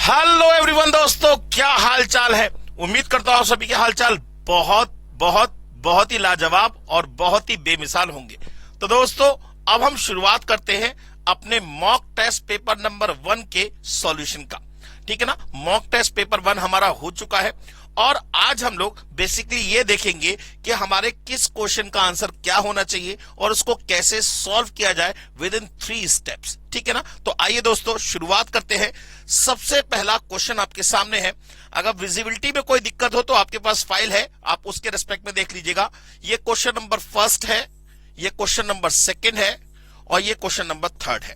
Hello everyone दोस्तों, क्या हाल चाल है। उम्मीद करता हूं सभी के हाल चाल बहुत बहुत बहुत ही लाजवाब और बहुत ही बेमिसाल होंगे। तो दोस्तों, अब हम शुरुआत करते हैं अपने मॉक टेस्ट पेपर नंबर 1 के सॉल्यूशन का। ठीक है ना। मॉक टेस्ट पेपर 1 हमारा हो चुका है और आज हम लोग बेसिकली ये देखेंगे कि हमारे किस क्वेश्चन का आंसर क्या होना चाहिए और उसको कैसे सॉल्व किया जाए विद इन 3 स्टेप्स। ठीक है ना। तो आइए दोस्तों शुरुआत करते हैं। सबसे पहला क्वेश्चन आपके सामने है। अगर विजिबिलिटी में कोई दिक्कत हो तो आपके पास फाइल है, आप उसके रेस्पेक्ट में देख लीजिएगा। ये क्वेश्चन नंबर 1 है, ये क्वेश्चन नंबर 2 है और ये क्वेश्चन नंबर 3 है।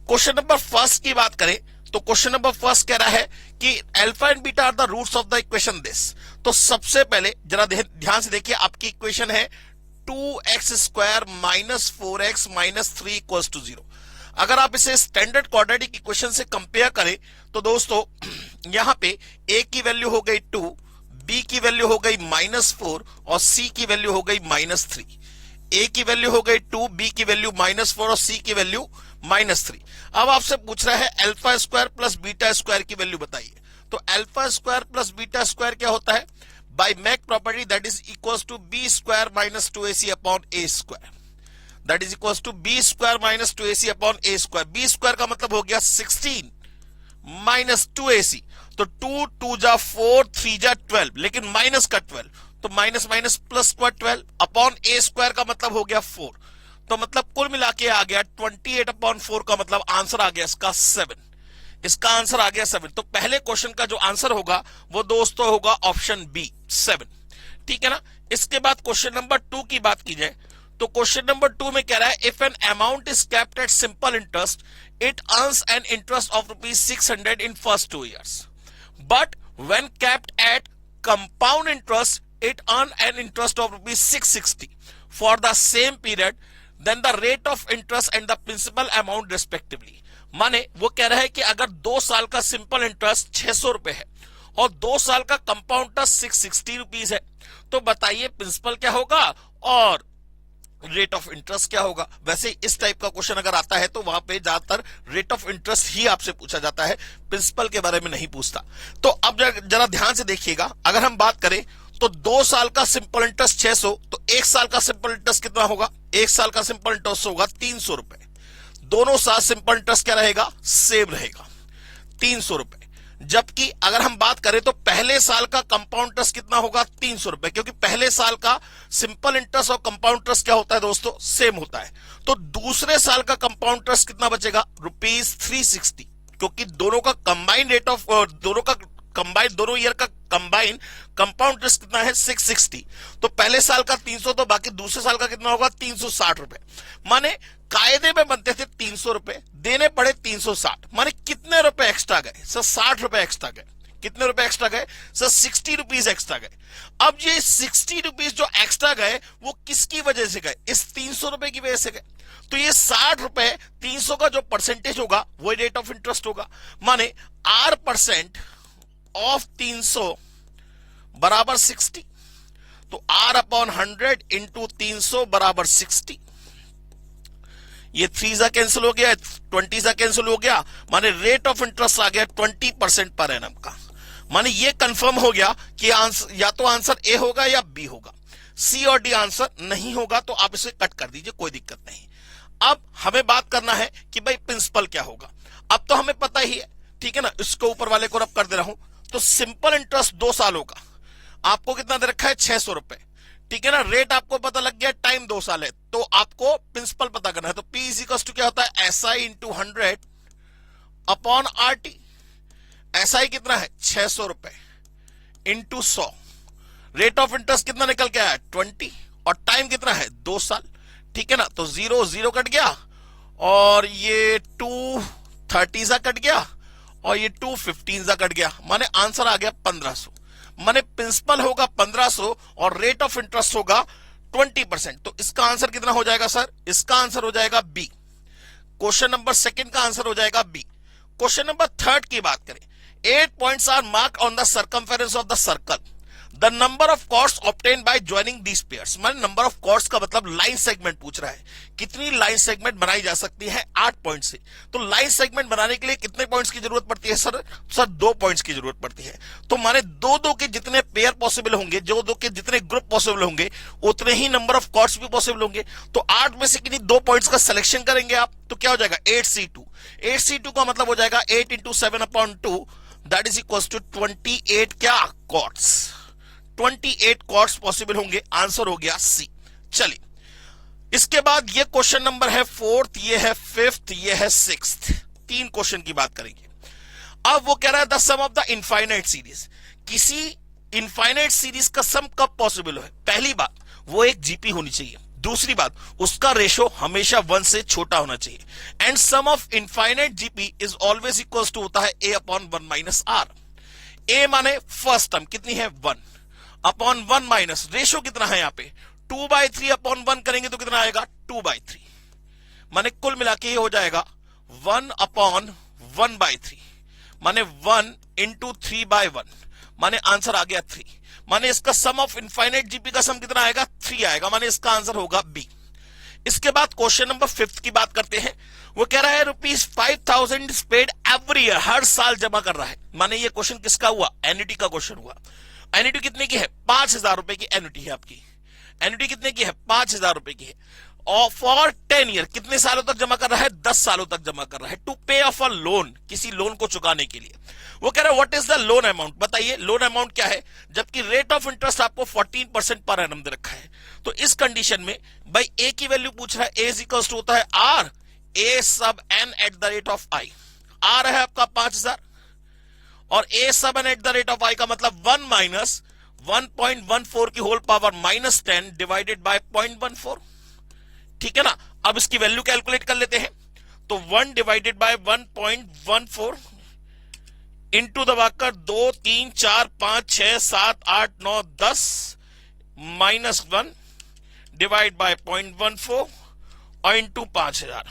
क्वेश्चन नंबर 1 की बात करें तो क्वेश्चन नंबर 1 कह रहा है कि alpha and beta are the roots of the equation this. तो सबसे पहले जरा ध्यान से देखिए, आपकी इक्वेशन है 2x² minus 4x minus 3 equals to 0। अगर आप इसे स्टैंडर्ड क्वाड्रेटिक इक्वेशन से कंपेयर करें तो दोस्तों यहां पे a की वैल्यू हो गई 2, b की वैल्यू हो गई -4 और c की वैल्यू हो गई -3। a की वैल्यू हो गई 2, b की वैल्यू -4 और c की वैल्यू -3। अब आपसे पूछ रहा है alpha square plus beta square की वैल्यू बताइए। तो alpha square plus beta square क्या होता है? बाय मैक property that is equals to B square minus 2ac upon A square, that is equals to B square minus 2ac upon A square. B square का मतलब हो गया 16 minus 2ac, तो 2 2 जा 4 3 जा 12, लेकिन माइनस का 12, तो माइनस माइनस प्लस का 12 अपॉन ए स्क्वायर का मतलब हो गया 4। तो मतलब कुल मिला के आ गया 28 अपॉन 4 का मतलब आंसर आ गया इसका 7। इसका आंसर आ गया 7। तो पहले क्वेश्चन का जो आंसर होगा वो दोस्तों होगा ऑप्शन बी 7। ठीक है ना। इसके बाद क्वेश्चन नंबर 2 की बात की जाए तो क्वेश्चन नंबर 2 में कह रहा है if an amount is kept at simple interest it earns an interest of ₹600 in first 2 years, but when kept at compound interest it earn an interest of ₹660 for the same period then the rate of interest and the principal amount respectively. माने वो कह रहा है कि अगर 2 साल का simple interest 600 रुपए है और 2 साल का कंपाउंड इंटरेस्ट 660 रुपीज है, तो बताइए प्रिंसिपल क्या होगा और रेट ऑफ इंटरेस्ट क्या होगा। वैसे इस टाइप का क्वेश्चन अगर आता है तो वहां पे ज्यादातर रेट ऑफ इंटरेस्ट ही आपसे पूछा जाता है, प्रिंसिपल के बारे में नहीं पूछता। तो अब जरा ध्यान से देखिएगा, अगर हम बात करें तो 2 साल का सिंपल इंटरेस्ट 600, तो 1 साल का सिंपल इंटरेस्ट कितना होगा? 1 साल का सिंपल इंटरेस्ट होगा 300 रुपए। दोनों साल सिंपल इंटरेस्ट क्या रहेगा? सेम रहेगा 300 रुपए। जबकि अगर हम बात करें तो पहले साल का कंपाउंड इंटरेस्ट कितना होगा? 300 रुपए, क्योंकि पहले साल का सिंपल इंटरेस्ट और कंपाउंड इंटरेस्ट क्या होता है दोस्तों? सेम होता है। तो दूसरे साल का कंपाउंड इंटरेस्ट कितना बचेगा? ₹360, क्योंकि दोनों का कंबाइंड रेट ऑफ दोनों ईयर का कंबाइन कंपाउंड इंटरेस्ट कितना है? 660। तो पहले साल का 300, तो बाकी दूसरे साल का कितना होगा? 360 रुपए। माने कायदे में बनते थे 300 रुपए, देने पड़े 360, माने कितने रुपए एक्स्ट्रा गए सर? 60 रुपए एक्स्ट्रा गए। कितने रुपए एक्स्ट्रा गए सर? 60 रुपीज एक्स्ट्रा गए। अब ये 60 रुपीज जो एक्स्ट्रा गए वो किसकी वजह से गए? इस 300 रुपए की वजह से गए। तो ये 60 रुपए 300 का जो परसेंटेज होगा वो रेट ऑफ इंटरेस्ट होगा। माने R% ऑफ 300 बराबर 60, तो R अपॉन 100 इंटू 300 बराबर 60। ये 3 सा कैंसिल हो गया, 20 सा कैंसिल हो गया, माने रेट ऑफ इंटरेस्ट आ गया 20% पर एनम का। माने ये कंफर्म हो गया कि आंसर या तो आंसर ए होगा या बी होगा, सी और डी आंसर नहीं होगा। तो आप इसे कट कर दीजिए, कोई दिक्कत नहीं। अब हमें बात करना है कि भाई प्रिंसिपल क्या होगा। अब तो हमें पता ही है, ठीक है ना। इसको ऊपर वाले को रब कर दे रहा हूं। तो सिंपल इंटरेस्ट 2 सालों का आपको कितना दे रखा है? 600 रुपए। ठीक है ना। रेट आपको पता लग गया, टाइम 2 साल है, तो आपको प्रिंसिपल पता करना है। तो P इक्वल्स टू क्या होता है? SI into 100 upon RT। SI कितना है? 600 रुपए इंटू 100। रेट ऑफ इंटरेस्ट कितना निकल के आया? 20। और टाइम कितना है? 2 साल। ठीक है ना। तो 0 0 कट गया और ये 2 30 सा कट गया और ये 2 15 सा कट गया, माने आंसर आ गया 1500। माने प्रिंसिपल होगा 1500 और रेट ऑफ इंटरेस्ट होगा 20%। तो इसका आंसर कितना हो जाएगा सर? इसका आंसर हो जाएगा बी। क्वेश्चन नंबर 2 का आंसर हो जाएगा बी। क्वेश्चन नंबर 3 की बात करें, 8 points are marked on the circumference of the circle, the number of chords obtain by joining these pairs, माने नंबर ऑफ कॉर्ड्स का मतलब लाइन सेगमेंट पूछ रहा है, कितनी लाइन सेगमेंट बनाई जा सकती है 8 पॉइंट से। तो लाइन सेगमेंट बनाने के लिए कितने पॉइंट्स की जरूरत पड़ती है सर? 2 पॉइंट्स की जरूरत पड़ती है। तो माने दो के जितने पेयर पॉसिबल होंगे, दो के जितने ग्रुप पॉसिबल होंगे, उतने ही नंबर ऑफ कॉर्ड्स भी पॉसिबल होंगे। तो 8 में से किन्हीं 2 पॉइंट्स का सिलेक्शन करेंगे आप, तो क्या हो जाएगा 8C2। 8C2 का मतलब हो जाएगा 8 into 7/2, that is equal to 28 क्या कॉर्ड्स, 28 कॉर्ड्स पॉसिबल होंगे। आंसर हो गया सी। चलिए इसके बाद ये क्वेश्चन नंबर है 4th, ये है 5th, ये है 6th। 3 क्वेश्चन की बात करेंगे। अब वो कह रहा है the sum of the infinite series, किसी इनफाइनाइट सीरीज का सम कब पॉसिबल है? पहली बात वो एक जीपी होनी चाहिए, दूसरी बात उसका रेशो हमेशा 1 से छोटा होना चाहिए, and sum of infinite GP is always equal to होता है a/1 - a माने फर्स्ट टर्म कितनी है 1/1 माइनस रेशो कितना है यहाँ पे 2/3/1 करेंगे तो कितना आएगा 2/3, माने कुल मिला के ये हो जाएगा 1/1/3, माने 1 इंटू 3/1, माने आंसर आ गया 3। माने इसका सम ऑफ इनफाइनाइट जीपी का सम कितना आएगा 3 आएगा, माने इसका आंसर होगा बी। इसके बाद क्वेश्चन नंबर 5th की बात करते हैं। वो कह रहा है ₹5,000 इज पेड एवरी ईयर, हर साल जमा कर रहा है। माने ये क्वेश्चन किसका हुआ? एन्युटी का क्वेश्चन हुआ। एन्युटी कितने की है? 5,000 रुपए की एन्युटी है आपकी। एन्युटी कितने की है? 5,000 रुपए की है। और फॉर 10 ईयर, कितने सालों तक जमा कर रहा है? 10 सालों तक जमा कर रहा है, टू पे ऑफ अ लोन, किसी लोन को चुकाने के लिए। वो कह रहा है what is the loan amount, बताइए लोन अमाउंट क्या है, जबकि रेट ऑफ इंटरेस्ट आपको 14% पर एनम दे रखा है। तो इस कंडीशन में भाई ए की वैल्यू पूछ रहा है, ए इज इक्वल टू होता है R a sub n at the rate of i. R है आपका 5,000 और a sub n at the rate of i का मतलब 1 माइनस 1.14 की होल पावर -10 डिवाइडेड बाय 0.14, ठीक है ना। अब इसकी वैल्यू कैलकुलेट कर लेते हैं। तो 1 डिवाइडेड बाय 1.14 इंटू दबाकर 2 3 4 5 6 7 8 9 10 -1 डिवाइड बाय 0.14 और इंटू 5,000।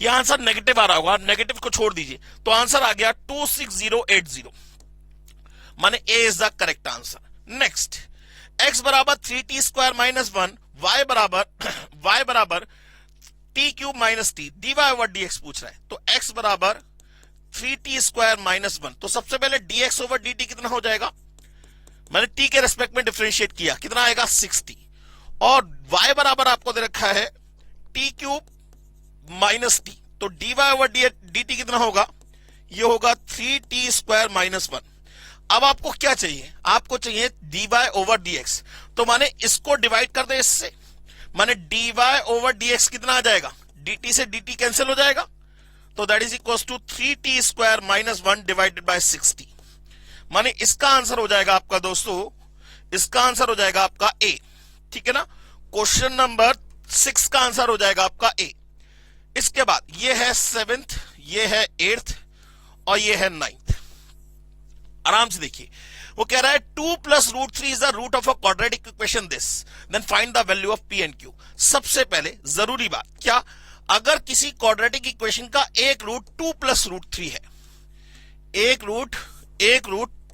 यह आंसर नेगेटिव आ रहा होगा, नेगेटिव को छोड़ दीजिए, तो आंसर आ गया 26080, माने a is the correct answer. Next, x बराबर 3t स्क्वायर -1, y बराबर t³ - t, dy/dx पूछ रहा है। तो x बराबर 3t स्क्वायर -1, तो सबसे पहले dx/dt कितना हो जाएगा, मैंने t के रेस्पेक्ट में डिफरेंशिएट किया, कितना आएगा 60, और y बराबर आपको दे रखा है t³ - t, तो dy/dt कितना होगा, ये होगा 3t स्क्वायर -1। अब आपको क्या चाहिए, आपको चाहिए dy/dx, तो माने इसको डिवाइड कर दे इससे, माने dy/dx कितना आ जाएगा, dt से dt कैंसिल हो जाएगा, तो that is equal to 3t square -1 divided by 60, माने इसका आंसर हो जाएगा आपका दोस्तों, इसका आंसर हो जाएगा आपका ए, ठीक है ना। क्वेश्चन नंबर 6 का आंसर हो जाएगा आपका ए। इसके बाद ये है 7th, ये है 8th और ये है 9th। आराम से देखिए, वो कह रहा है 2 + √3 is the root of a quadratic equation this, then find the value of P and Q. सबसे पहले जरूरी बात क्या, अगर किसी क्वाड्रेटिक इक्वेशन का एक रूट 2 + √3 है, एक रूट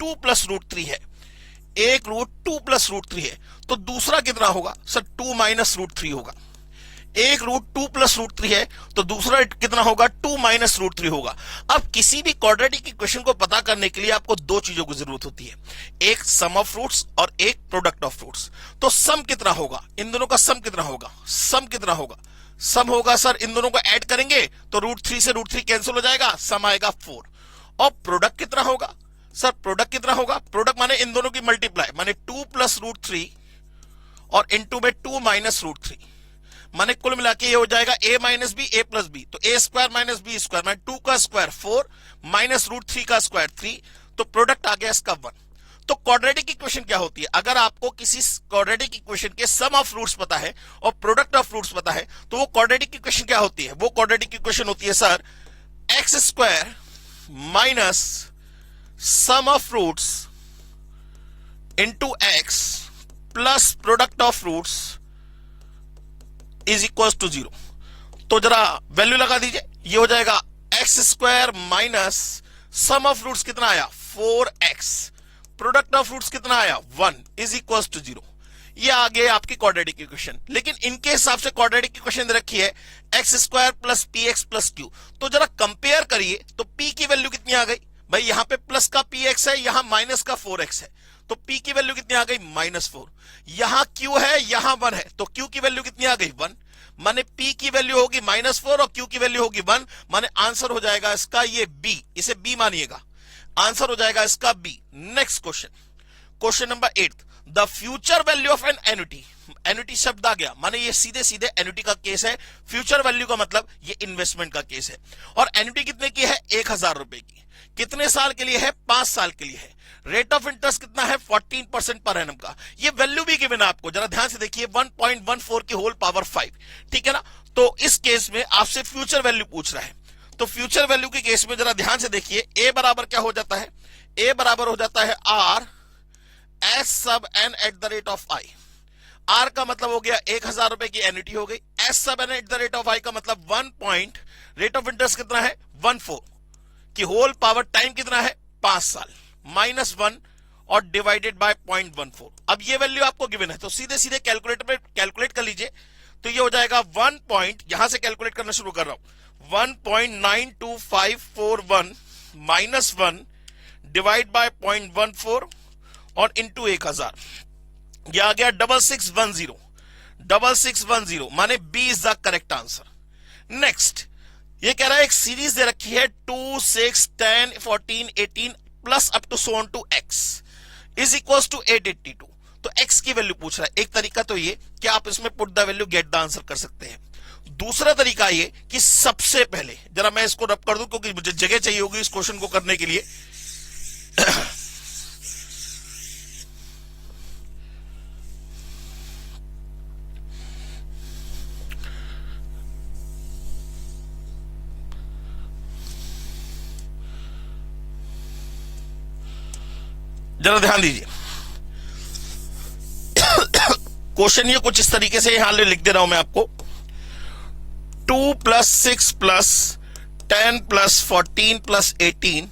2 + √3 है, एक रूट 2 + √3 है, तो दूसरा कितना होगा सर 2 - √3 होगा। एक रूट 2 + √3 है तो दूसरा कितना होगा 2 - √3 होगा। अब किसी भी क्वाड्रेटिक इक्वेशन को पता करने के लिए आपको 2 चीजों की जरूरत होती है, एक सम ऑफ रूट्स और एक प्रोडक्ट ऑफ रूट्स। तो सम कितना होगा, इन दोनों का सम कितना होगा, सम कितना होगा, सम होगा सर इन दोनों को ऐड करेंगे तो √3 से √3 कैंसिल हो जाएगा, सम आएगा 4। और प्रोडक्ट कितना होगा सर, प्रोडक्ट कितना होगा, प्रोडक्ट माने इन दोनों की मल्टीप्लाई, माने 2 + √3 और इनटू में 2 - √3, माने कुल मिला के ये हो जाएगा a - b a + b, तो a² - b² माने 2 का स्क्वायर 4 माइनस √3 का स्क्वायर 3, तो प्रोडक्ट आ गया इसका 1। तो क्वाड्रेटिक इक्वेशन क्या होती है, अगर आपको किसी क्वाड्रेटिक इक्वेशन के सम ऑफ रूट्स पता है और प्रोडक्ट ऑफ रूट्स पता है, तो वो क्वाड्रेटिक इक्वेशन क्या होती है, वो क्वाड्रेटिक इक्वेशन होती है sir x² minus sum of roots into x plus product of roots is equal to 0। तो जरा वैल्यू लगा दीजिए, ये हो जाएगा x² minus sum of roots कितना आया 4x प्रोडक्ट ऑफ रूट्स कितना आया 1 इज इक्वल टू 0। ये आ गए आपकी क्वाड्रेटिक इक्वेशन। लेकिन इनके हिसाब से क्वाड्रेटिक इक्वेशन दे रखी है x square plus P x plus Q. तो जरा कंपेयर करिए तो p की वैल्यू कितनी आ गई भाई, यहां पे प्लस का पी एक्स है, यहां माइनस का 4x है, तो p की वैल्यू कितनी आ गई -4। यहां q है, यहां 1 है, तो q की वैल्यू कितनी आ गई 1। माने p की वैल्यू होगी -4 और q की वैल्यू होगी 1। माने आंसर हो जाएगा इसका ये b, इसे b मानिएगा, आंसर हो जाएगा इसका b। Next question, question number 8, the future value of an annuity. Annuity शब्द आ गया, माने ये सीधे सीधे एन्युटी का केस है। फ्यूचर वैल्यू का मतलब ये इन्वेस्टमेंट का केस है। और एन्युटी कितने की है 1000 रुपए की। कितने साल के लिए है 5 साल के लिए है। रेट ऑफ इंटरेस्ट कितना है 14% पर एनम का। ये वैल्यू भी गिवन है आपको, जरा ध्यान से देखिए 1.14 की होल पावर 5, ठीक है ना। तो इस केस में आपसे फ्यूचर वैल्यू पूछ रहा है। तो फ्यूचर वैल्यू के केस में जरा ध्यान से देखिए, ए बराबर क्या हो जाता है, ए बराबर हो जाता है R S sub n at the rate of i. R का मतलब हो गया 1000 रुपए की एन्युटी हो गई, s sub n at the rate of i का मतलब 1 पॉइंट, रेट ऑफ इंटरेस्ट कितना है 14 की होल पावर, टाइम कितना है 5 साल, -1 और डिवाइडेड बाय 0.14। अब ये वैल्यू आपको गिवन है, तो सीधे सीधे कैलकुलेटर पे कैलकुलेट कर लीजिए। तो ये हो जाएगा 1 पॉइंट, यहां से कैलकुलेट करना शुरू कर रहा हूं, 1.92541 -1 डिवाइड बाय 0.14 और इंटू 1000, यह आ गया 6610 माने B is the correct answer. Next, ये कह रहा है एक सीरीज दे रखी है 2, 6, 10, 14, 18 plus up to so on to x is equal to 882। तो एक्स की वैल्यू पूछ रहा है। एक तरीका तो ये कि आप इसमें put the value get the answer कर सकते हैं। दूसरा तरीका ये कि सबसे पहले जरा मैं इसको रब कर दूं, क्योंकि मुझे जगह चाहिए होगी इस क्वेश्चन को करने के लिए। जरा ध्यान दीजिए, क्वेश्चन ये कुछ इस तरीके से यहां लिख दे रहा हूं मैं आपको, 2 + 6 + 10 + 14 + 18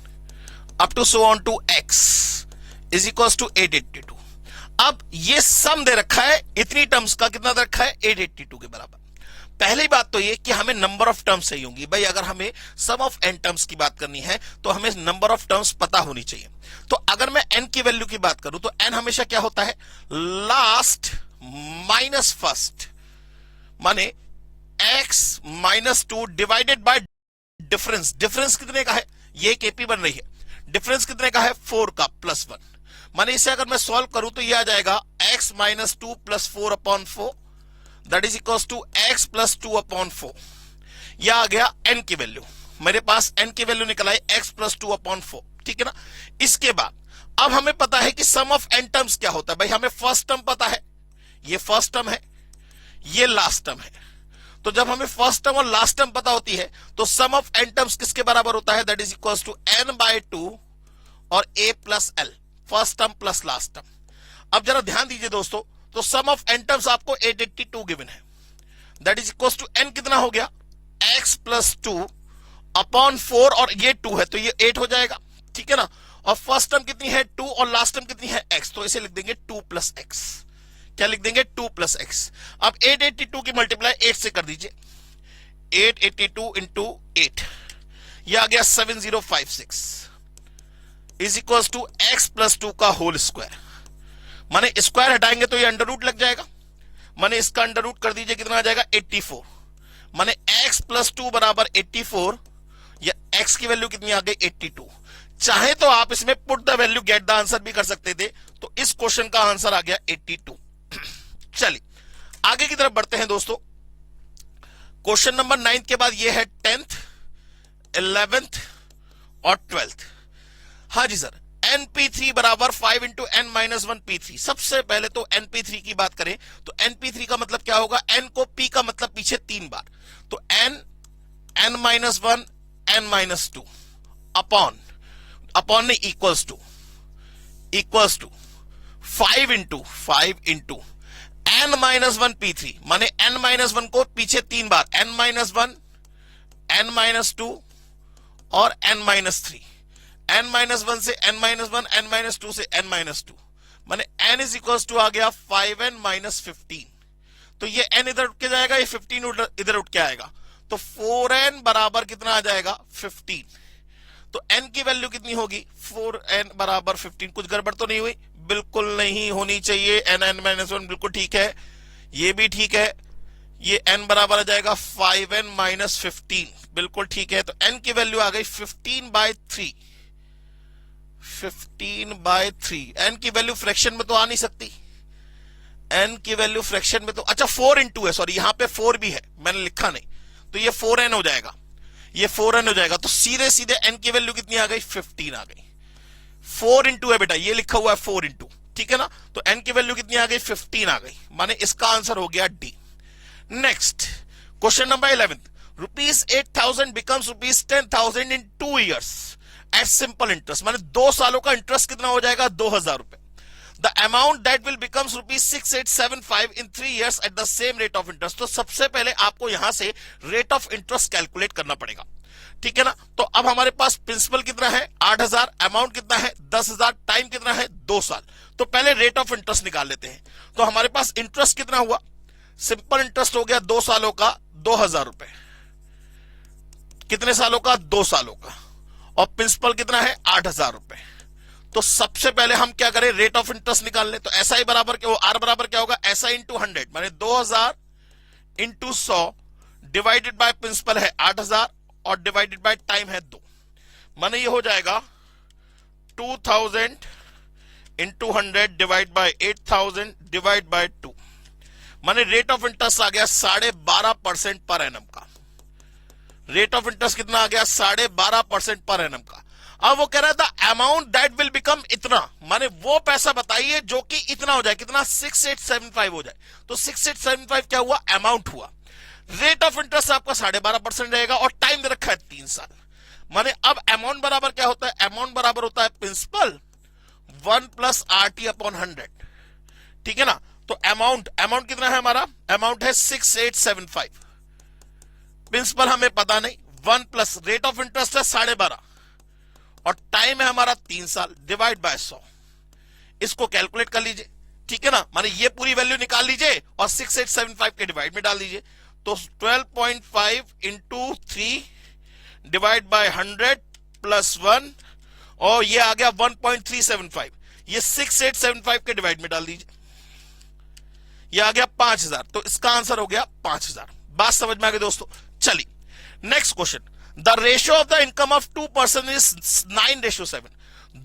up to so on to x is equal to 882। अब ये सम दे रखा है, इतनी टर्म्स का कितना दे रखा है 882 के बराबर। पहली बात तो ये कि हमें नंबर ऑफ टर्म्स चाहिए होंगी भाई। अगर हमें सम ऑफ n टर्म्स की बात करनी है तो हमें नंबर ऑफ टर्म्स पता होनी चाहिए। तो अगर मैं n की वैल्यू की बात करूं तो n हमेशा क्या होता है, लास्ट माइनस फर्स्ट, माने x -2 divided by difference. Difference कितने का है, ये केपी बन रही है, डिफरेंस कितने का है 4 का +1। माने इसे अगर मैं सॉल्व करूं तो ये आ जाएगा x -2 + 4/4 that is equal to x + 2/4। यह आ गया n की वैल्यू, मेरे पास n की वैल्यू निकल आई x + 2/4, ठीक है ना। इसके बाद अब हमें पता है कि सम ऑफ n टर्म्स क्या होता है भाई। हमें फर्स्ट टर्म पता है, ये फर्स्ट टर्म है, ये लास्ट टर्म है। तो जब हमें फर्स्ट टर्म और लास्ट टर्म पता होती है तो सम ऑफ n टर्म्स किसके बराबर होता है, that is equal to n/2 और a + l, first term plus last term. अब जरा ध्यान दीजिए दोस्तों, तो सम ऑफ n टर्म्स आपको 882 गिवन है, that is equal to n कितना हो गया x + 2/4 और ये 2 है तो ये 8 हो जाएगा, ठीक है ना। और फर्स्ट टर्म कितनी है 2 और लास्ट टर्म कितनी है x, तो इसे लिख देंगे 2 + x। क्या लिख देंगे 2 + x। अब 882 की मल्टीप्लाई 8 से कर दीजिए, 882 इंटू 8, यह आ गया 7056 इज इक्वल टू x + 2 का होल स्क्वायर। माने स्क्वायर हटाएंगे तो ये अंडर रूट लग जाएगा, माने इसका अंडर रूट कर दीजिए, कितना आ जाएगा 84। माने x + 2 बराबर 84, या x की वैल्यू कितनी आ गई 82। चाहे तो आप इसमें put the value get the answer भी कर सकते थे, तो इस क्वेश्चन का आंसर आ गया 82। चलिए आगे की तरफ बढ़ते हैं दोस्तों। क्वेश्चन नंबर 9 के बाद ये है 10th, 11th और 12th। हाँ जी सर, np3 बराबर 5 × n-1 p3। सबसे पहले तो np3 की बात करें तो np3 का मतलब क्या होगा, n को p का मतलब पीछे 3 बार, तो n-1 n-2 अपॉन ने इक्वल्स टू 5 × n-1 p3, माने n-1 को पीछे 3 बार, n-1 n-2 और n-3, n-1 से n-1, n-2 से n-2, माने n इज इक्वल टू आ गया 5n - 15। तो ये n इधर उठ के जाएगा, ये 15 इधर उठ के आएगा, तो 4n बराबर कितना आ जाएगा 15। तो n की वैल्यू कितनी होगी 4n बराबर 15। कुछ गड़बड़ तो नहीं हुई? बिल्कुल नहीं होनी चाहिए। n-1 बिल्कुल ठीक है, ये भी ठीक है, ये n बराबर आ जाएगा 5n - 15, बिल्कुल ठीक है। तो n की वैल्यू आ गई 15/3। 15/3 n की वैल्यू फ्रैक्शन में तो आ नहीं सकती, n की वैल्यू फ्रैक्शन में तो, अच्छा 4 × है, सॉरी यहां पे 4 भी है, मैंने लिखा नहीं, तो ये 4n हो जाएगा, ये 4n हो जाएगा। तो सीधे सीधे n की वैल्यू कितनी आ गई 15 आ गई। 4 × है बेटा, ये लिखा हुआ है 4 × ठीक है ना। तो n की वैल्यू कितनी आ गई 15 आ गई, माने इसका आंसर हो गया D. Next question number 11, ₹8,000 becomes ₹10,000 in 2 years at simple interest, माने 2 सालों का इंटरेस्ट कितना हो जाएगा 2,000 रुपए। The amount that will becomes ₹6,875 in 3 years at the same rate of interest। तो सबसे पहले आपको यहां से रेट ऑफ इंटरेस्ट कैलकुलेट करना पड़ेगा, ठीक है ना। तो अब हमारे पास प्रिंसिपल कितना है 8,000, अमाउंट कितना है 10,000, टाइम कितना है 2 साल। तो पहले रेट ऑफ इंटरेस्ट निकाल लेते हैं। तो हमारे पास इंटरेस्ट कितना हुआ, सिंपल इंटरेस्ट हो गया 2 सालों का 2,000 रुपए, कितने सालों का 2 सालों का, और प्रिंसिपल कितना है 8,000 रुपए। तो सबसे पहले हम क्या करें, रेट ऑफ इंटरेस्ट निकाल लें। तो SI बराबर क्या, आर बराबर क्या होगा SI × 100, माने 2,000 × 100 डिवाइडेड बाय प्रिंसिपल है 8,000 और डिवाइडेड बाय टाइम है 2, माने ये हो जाएगा 2,000 × 100 डिवाइड बाय 8,000 डिवाइड बाय 2, माने रेट ऑफ इंटरेस्ट आ गया 12.5% पर एनम का। रेट ऑफ इंटरेस्ट कितना आ गया 12.5% पर एनम का। अब वो कह रहा था अमाउंट दैट विल बिकम इतना, माने वो पैसा बताइए जो कि इतना हो जाए, कितना 6,875 हो जाए। तो 6,875 क्या हुआ, अमाउंट हुआ। रेट ऑफ इंटरेस्ट आपका 12.5% रहेगा और टाइम दे रखा है 3 साल, माने अब अमाउंट बराबर क्या होता है, अमाउंट बराबर होता है प्रिंसिपल 1 + RT/100, ठीक है ना। तो अमाउंट कितना है हमारा, अमाउंट है 6,875, प्रिंसिपल हमें पता नहीं, 1 प्लस रेट ऑफ इंटरेस्ट है 12.5 और टाइम है हमारा 3 साल, डिवाइड बाय 100। इसको कैलकुलेट कर लीजिए, ठीक है ना, माने ये पूरी वैल्यू निकाल लीजिए और 6,875 के डिवाइड में डाल दीजिए। तो 12.5 × 3 डिवाइड बाय 100 + 1 और ये आ गया 1.375, ये 6,875 के डिवाइड में डाल दीजिए, ये आ गया 5,000। तो इसका आंसर हो गया 5,000। बात समझ में आ गई दोस्तों। चलिए next question, the ratio of the income of 2 person is 9:7।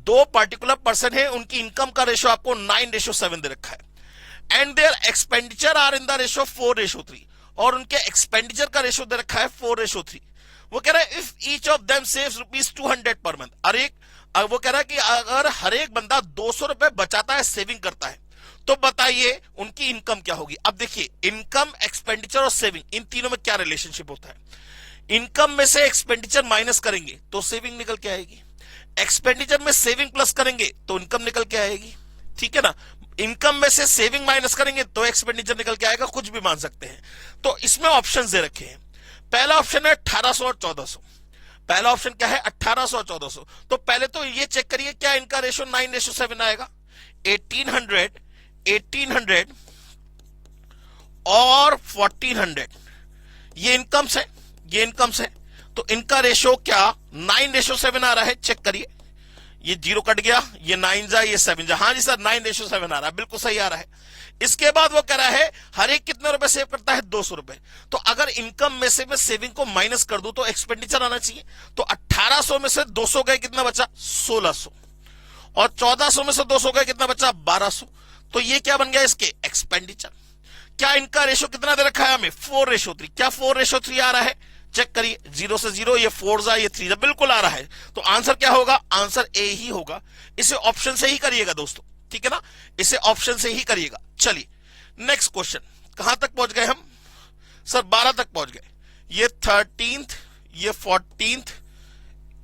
2 particular person है, उनकी इनकम का रेशियो आपको 9:7 दे रखा है। And their expenditure are in the ratio 4:3 और उनके एक्सपेंडिचर का रेशियो दे रखा है 4:3। वो कह रहा है if each of them saves ₹200 per month, वो कह रहा है कि अगर हर एक बंदा 200 रुपए बचाता है, सेविंग करता है, तो बताइए उनकी इनकम क्या होगी। अब देखिए इनकम, एक्सपेंडिचर और सेविंग, इन तीनों में क्या रिलेशनशिप होता है। इनकम में से एक्सपेंडिचर माइनस करेंगे तो सेविंग निकल के आएगी, एक्सपेंडिचर में सेविंग प्लस करेंगे तो इनकम निकल के आएगी, ठीक है ना। इनकम में से सेविंग माइनस करेंगे तो एक्सपेंडिचर निकल के आएगा, कुछ भी मान सकते हैं। तो इसमें ऑप्शन दे रखे हैं। पहला ऑप्शन है 1800 और 1400। पहला ऑप्शन क्या है 1800 और 1400। तो पहले तो ये चेक करिए क्या इनका रेशियो 9:7 आएगा। 1800 और 1400 ये इनकम्स है, ये इनकम्स है। तो इनका रेशियो क्या 9:7 आ रहा है, चेक करिए। ये 0 कट गया, ये 9 जा, ये 7 जा। हाँ जी सर 9:7 आ रहा है, बिल्कुल सही आ रहा है। इसके बाद वो कह रहा है हर एक कितने रुपए सेव करता है 200 रुपए। तो अगर इनकम में से मैं सेविंग को माइनस कर दूं तो एक्सपेंडिचर आना चाहिए। तो 1800 में से 200 गए, कितना बचा 1600, और 1400 में से 200 गए, कितना बचा 1200। तो ये क्या बन गया इसके एक्सपेंडिचर। क्या इनका रेशियो कितना दे रखा है हमें 4:3। क्या 4:3 आ रहा है, चेक करिए। 0 से 0, ये 4 जा, ये 3 जा, बिल्कुल आ रहा है। तो आंसर क्या होगा, आंसर ए ही होगा। इसे ऑप्शन से ही करिएगा दोस्तों, ठीक है ना, इसे ऑप्शन से ही करिएगा। चलिए नेक्स्ट क्वेश्चन, कहां तक पहुंच गए हम सर, 12 तक पहुंच गए। ये 13th, ये 14th,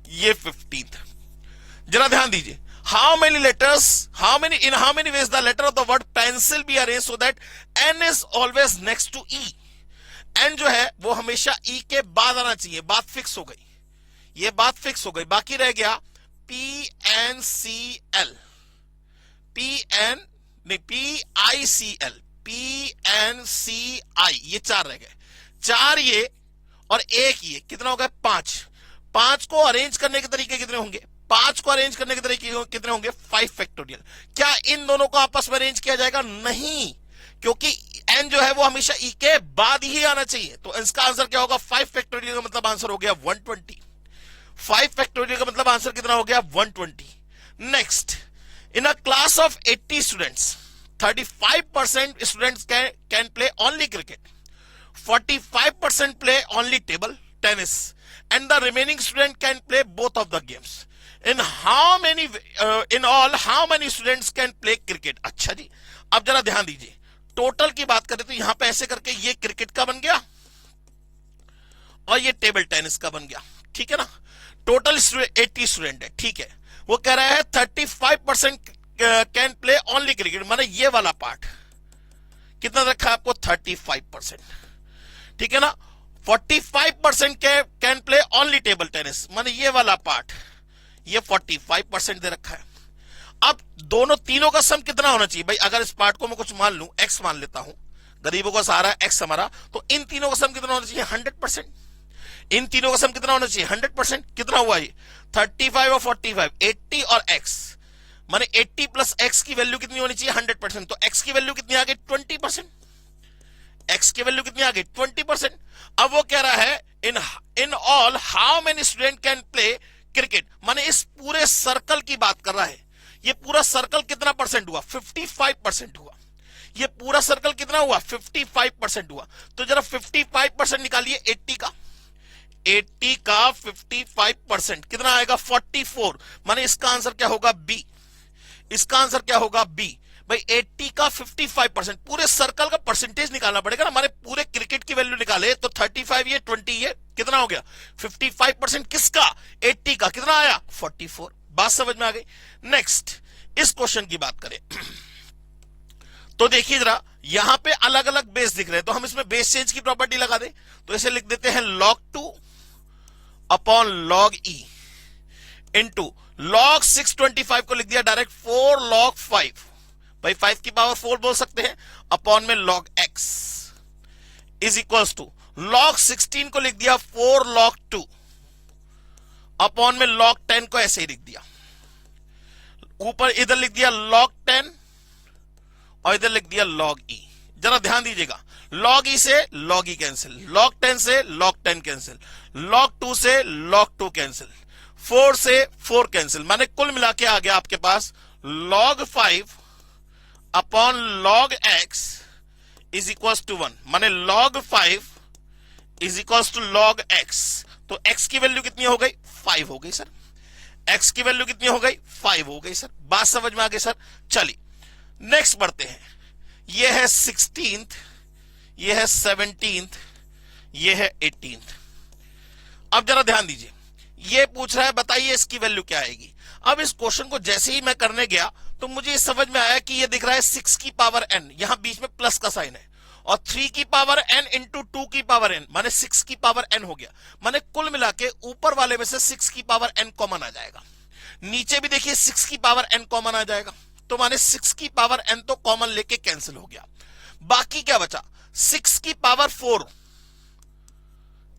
ये 15th। जरा ध्यान दीजिए। How many ways the letter of the word pencil be arranged so that N is always next to E। N जो है वो हमेशा E के बाद आना चाहिए। बात फिक्स हो गई, ये बात फिक्स हो गई। बाकी रह गया PNCL, PICL, PNCI, ये 4 रह गए। 4 ये और 1 ये, कितना हो गया? 5। 5 को अरेंज करने के तरीके कितने होंगे? 5 को अरेंज करने के तरीके कितने होंगे? 5 फैक्टोरियल। क्या इन दोनों को आपस में अरेंज किया जाएगा? नहीं, क्योंकि n जो है वो हमेशा e के बाद ही आना चाहिए। तो इसका आंसर क्या होगा? 5 फैक्टोरियल का मतलब आंसर हो गया 120। 5 फैक्टोरियल का मतलब आंसर कितना हो गया? 120। Next, in a class of 80 students 35% students can play only cricket, 45% play only table tennis, and the remaining student can play both of the games. In all, how many students can play cricket? अच्छा जी, अब जरा ध्यान दीजिए, total की बात करें तो यहां पे ऐसे करके ये क्रिकेट का बन गया और ये टेबल टेनिस का बन गया, ठीक है ना। टोटल 80 स्टूडेंट है, ठीक है। वो कह रहा है 35% कैन प्ले ओनली क्रिकेट, माने ये वाला पार्ट कितना रखा है आपको? 35%, ठीक है ना। 45% can play only table tennis, माने ये वाला पार्ट, ये 45% दे रखा है। अब दोनों तीनों का सम कितना होना चाहिए भाई? अगर इस पार्ट को मैं कुछ मान लूं, x मान लेता हूं, गरीबों का सहारा x हमारा, तो इन तीनों का सम कितना होना चाहिए? 100%। इन तीनों का सम कितना होना चाहिए? 100%। कितना हुआ ये? 35 और 45, 80 और x, माने 80 प्लस x की वैल्यू कितनी होनी चाहिए? 100%। तो x की वैल्यू कितनी आ गई? 20%। x की वैल्यू कितनी आ गई? 20%। अब वो कह रहा है in all how many student can play cricket, माने इस पूरे सर्कल की बात कर रहा है। ये पूरा सर्कल कितना परसेंट हुआ? 55% हुआ। ये पूरा सर्कल कितना हुआ? 55% हुआ। तो जरा 55% निकालिए 80 का। 80 का 55% कितना आएगा? 44। माने इसका आंसर क्या होगा? बी। इसका आंसर क्या होगा? बी। भाई 80 का 55%, पूरे सर्कल का परसेंटेज निकालना पड़ेगा ना। हमारे पूरे क्रिकेट की वैल्यू निकाले तो 35 ये 20 ये कितना हो गया? 55% किसका? 80 का। कितना आया? 44। बात समझ में आ गई। नेक्स्ट, इस क्वेश्चन की बात करें तो देखिए जरा, यहां पे अलग अलग बेस दिख रहे हैं, तो हम इसमें बेस चेंज की प्रॉपर्टी लगा दें। तो इसे लिख देते हैं log 2 upon log e into log 625 को लिख दिया डायरेक्ट 4 log 5, भाई 5 की पावर 4 बोल सकते हैं, अपॉन में log x is equals to log 16 को लिख दिया 4 log 2 अपॉन में log 10 को ऐसे ही लिख दिया। ऊपर इधर लिख दिया log 10 और इधर लिख दिया log e। जरा ध्यान दीजिएगा, log e से log e कैंसिल, log 10 से log 10 कैंसिल, log 2 से log 2 कैंसिल, 4 से 4 कैंसिल, माने कुल मिला के आ गया आपके पास log 5 upon log x is equals to 1, माने log 5 is equals to log x। तो x की वैल्यू कितनी हो गई? 5 हो गई सर। x की वैल्यू कितनी हो गई? 5 हो गई सर। बात समझ में आ गई सर। चलिए नेक्स्ट बढ़ते हैं। ये है 16th, ये है 17th, ये है 18th। अब जरा ध्यान दीजिए, ये पूछ रहा है बताइए इसकी वैल्यू क्या आएगी। अब इस क्वेश्चन को जैसे ही मैं करने गया तो मुझे समझ में आया कि ये दिख रहा है 6 की पावर n, यहां बीच में प्लस का साइन है, और 3 की पावर n इंटू 2 की पावर n, माने 6 की पावर n हो गया। माने कुल मिला के ऊपर वाले में से 6 की पावर n कॉमन आ जाएगा, नीचे भी देखिए 6 की पावर n कॉमन आ जाएगा। तो माने 6 की पावर n तो कॉमन लेके कैंसिल हो गया। बाकी क्या बचा? 6 की पावर 4,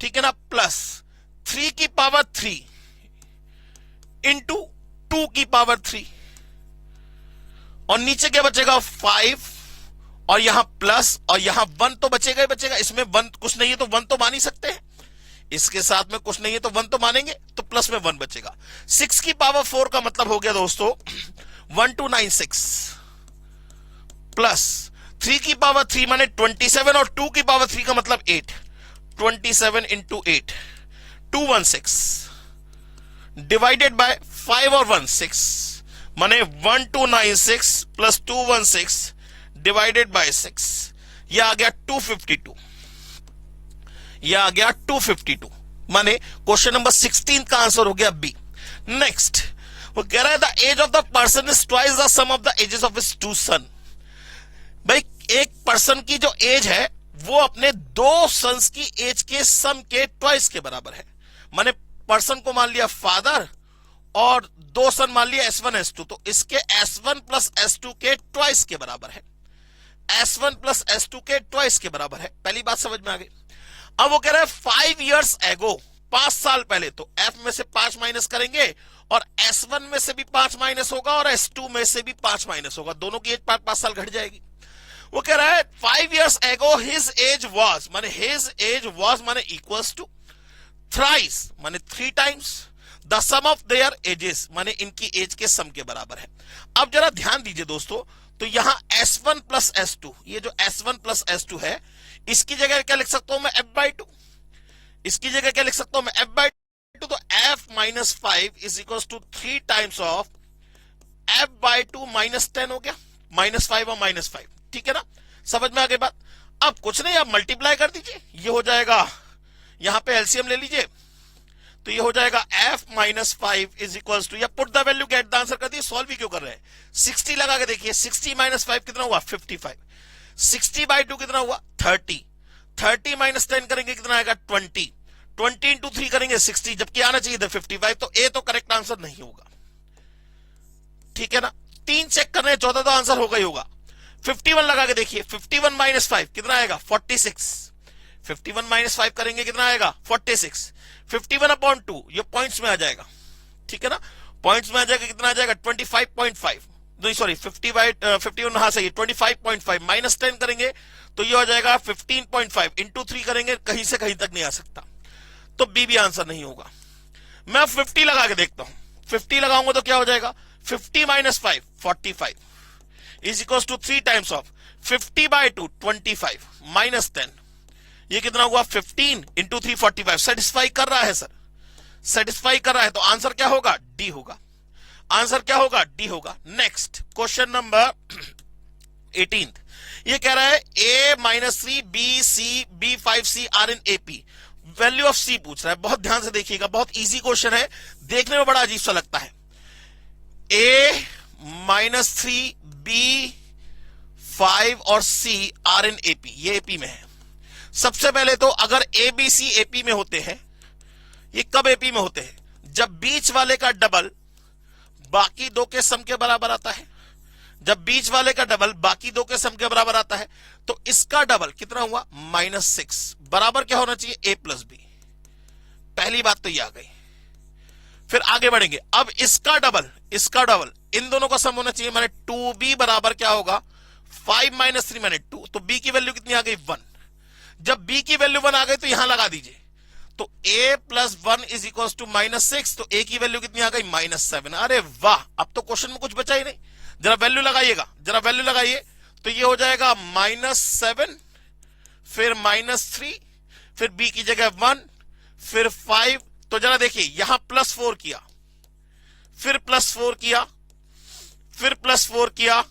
ठीक है ना, प्लस 3 की पावर 3 इंटू 2 की पावर 3, और नीचे क्या बचेगा? 5, और यहां प्लस, और यहां 1 तो बचेगा ही बचेगा। इसमें 1 कुछ नहीं है तो 1 तो मान ही सकते हैं, इसके साथ में कुछ नहीं है तो 1 तो मानेंगे, तो प्लस में 1 बचेगा। 6 की पावर 4 का मतलब हो गया दोस्तों 1296, प्लस 3 की पावर 3 माने 27, और 2 की पावर 3 का मतलब 8, 27 इंटू 8 216 डिवाइडेड बाय 5 और 1 6, माने 1296 प्लस 216 डिवाइडेड बाय 6, यह आ गया 252, यह आ गया 252, माने क्वेश्चन नंबर 16 का आंसर हो गया बी। नेक्स्ट, वो कह रहा है the age of the person is twice the sum of the ages of his 2 son. भाई एक पर्सन की जो एज है वो अपने 2 सन्स की एज के सम के ट्वाइस के बराबर है। माने पर्सन को मान लिया फादर और दो सन मान लिया S1 S2, तो इसके S1 प्लस S2 के ट्वाइस के बराबर है, S1 प्लस S2 के ट्वाइस के बराबर है। पहली बात समझ में आ गई। अब वो कह रहा है 5 years ago, 5 साल पहले, तो F में से 5 माइनस करेंगे और S1 में से भी 5 माइनस होगा और S2 में से भी 5 माइनस होगा, दोनों की एज 5 साल घट जाएगी। वो कह रहा है 5 years ago his age was, माने his age was माने equals to thrice माने 3 times the sum of their ages माने इनकी एज के सम के बराबर है। अब जरा ध्यान दीजिए दोस्तों, तो यहां S1 प्लस S2, ये जो S1 प्लस S2 है, इसकी जगह क्या लिख सकता हूं मैं F/2, इसकी जगह क्या लिख सकता हूं मैं F/2, तो F minus 5 is equal to 3 times of F/2 minus 10 हो गया, -5 और -5, ठीक है ना, समझ में आ गई बात। अब कुछ नहीं, आप मल्टीप्लाई कर दीजिए, ये हो जाएगा, यहां पे एलसीएम ले लीजिए, तो ये हो जाएगा F minus 5 is equal to, या put the value get the answer कर दिए, सॉल्व भी क्यों कर रहे हैं, 60 लगा के देखिए, 60 माइनस 5 कितना हुआ 55, 60/2 कितना हुआ 30, 30 माइनस 10 करेंगे कितना आएगा 20, 20 इंटू 3 करेंगे 60, जबकि आना चाहिए था 55, तो ए तो करेक्ट आंसर नहीं होगा, ठीक है ना। 3 चेक करने, 14 तो आंसर होगा ही होगा। 51 लगा के देखिए, 51 माइनस 5 कितना आएगा 46, 51 माइनस 5 करेंगे कितना आएगा 46, 51/2 ये पॉइंट्स में आ जाएगा, ठीक है ना, पॉइंट्स में आ जाएगा, कितना आ जाएगा 25.5, नहीं सॉरी 51, हाँ सही, 25.5 माइनस 10 करेंगे तो ये हो जाएगा 15.5, इंटू 3 करेंगे, कहीं से कहीं तक नहीं आ सकता, तो बी भी आंसर नहीं होगा। मैं 50 लगा के देखता हूं, 50 लगाऊंगा तो क्या हो जाएगा 50 minus 5 45 is equal to 3 times of 50/2 25 minus 10, ये कितना हुआ 15 इंटू 3 45, सेटिस्फाई कर रहा है सर, सेटिस्फाई कर रहा है, तो आंसर क्या होगा डी होगा, आंसर क्या होगा डी होगा। नेक्स्ट क्वेश्चन नंबर 18, ये कह रहा है A-3 B C are in AP, value of C पूछ रहा है, बहुत ध्यान से देखिएगा, बहुत इजी क्वेश्चन है, देखने में बड़ा अजीब सा लगता है। A-3 B5 और C आर इन AP, ये AP में है। सबसे पहले तो अगर ABC AP में होते हैं, ये कब AP में होते हैं, जब बीच वाले का डबल बाकी दो के सम के बराबर आता है, जब बीच वाले का डबल बाकी दो के सम के बराबर आता है, तो इसका डबल कितना हुआ -6, बराबर क्या होना चाहिए A प्लस B, पहली बात तो ये आ गई। फिर आगे बढ़ेंगे, अब इसका डबल इन दोनों का सम होना चाहिए, माने 2B बराबर क्या होगा 5 माइनस 3 माने 2, तो B की वैल्यू कितनी आ गई 1, जब B की वैल्यू 1 आ गई तो यहां लगा दीजिए, तो A plus 1 is equal to -6, तो A की वैल्यू कितनी आ गई -7। अरे वाह, अब तो क्वेश्चन में कुछ बचा ही नहीं, जरा वैल्यू लगाइएगा, जरा वैल्यू लगाइए, तो ये हो जाएगा -7, फिर -3, फिर B की जगह 1, फिर 5, तो जरा देखिए यहां +4 किया, फिर +4 किया, फिर +4 किया,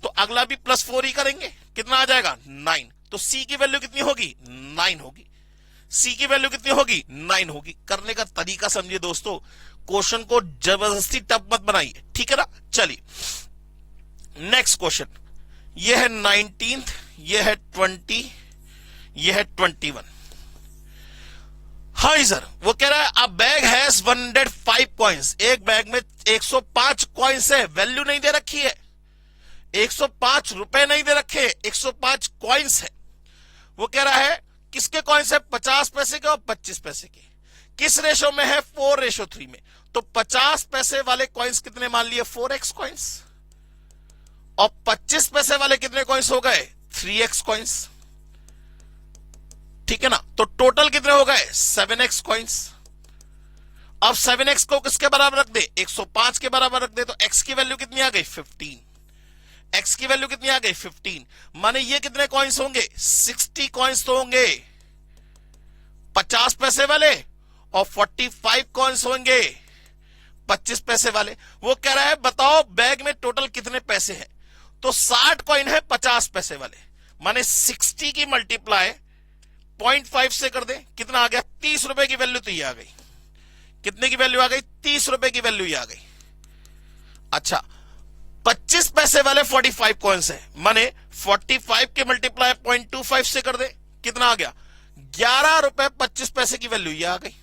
तो अगला भी +4 ही करेंगे, कितना आ जाएगा 9, तो C की वैल्यू कितनी होगी 9 होगी, C की वैल्यू कितनी होगी 9 होगी। करने का तरीका समझिए दोस्तों, क्वेश्चन को जबरदस्ती टफ मत बनाइए, ठीक है ना। चलिए नेक्स्ट क्वेश्चन, यह है 19, यह है 20, यह है 21। हाँ सर, वो कह रहा है अ बैग हैज 105 कॉइंस, एक बैग में 105 कॉइंस है, वैल्यू नहीं दे रखी है, 105 रुपए नहीं दे रखे, 105 कॉइंस है। वो कह रहा है किसके कॉइन्स है 50 पैसे के और 25 पैसे के, किस रेशो में है 4:3 में, तो 50 पैसे वाले कॉइन्स कितने मान लिए 4x कॉइन्स, और 25 पैसे वाले कितने कॉइन्स हो गए 3x कॉइन्स, ठीक है ना, तो टोटल कितने हो गए 7x कॉइन्स। अब 7x को किसके बराबर रख दे 105 के बराबर रख दे, तो x की वैल्यू कितनी आ गई 15, x की वैल्यू कितनी आ गई 15, माने ये कितने कॉइन्स होंगे 60 कॉइन्स तो होंगे 50 पैसे वाले, और 45 कॉइन्स होंगे 25 पैसे वाले। वो कह रहा है बताओ बैग में टोटल कितने पैसे हैं, तो 60 कॉइन है 50 पैसे वाले, माने 60 की मल्टीप्लाई 0.5 से कर दे, कितना आ गया 30 रुपए की वैल्यू तो ये आ गई, कितने की वैल्यू आ गई 30 रुपए की वैल्यू ये आ गई। अच्छा 25 पैसे वाले 45 कॉइन्स है, माने 45 के मल्टीप्लाई 0.25 से कर दे, कितना आ गया 11 रुपए 25 पैसे की वैल्यू ये आ गई,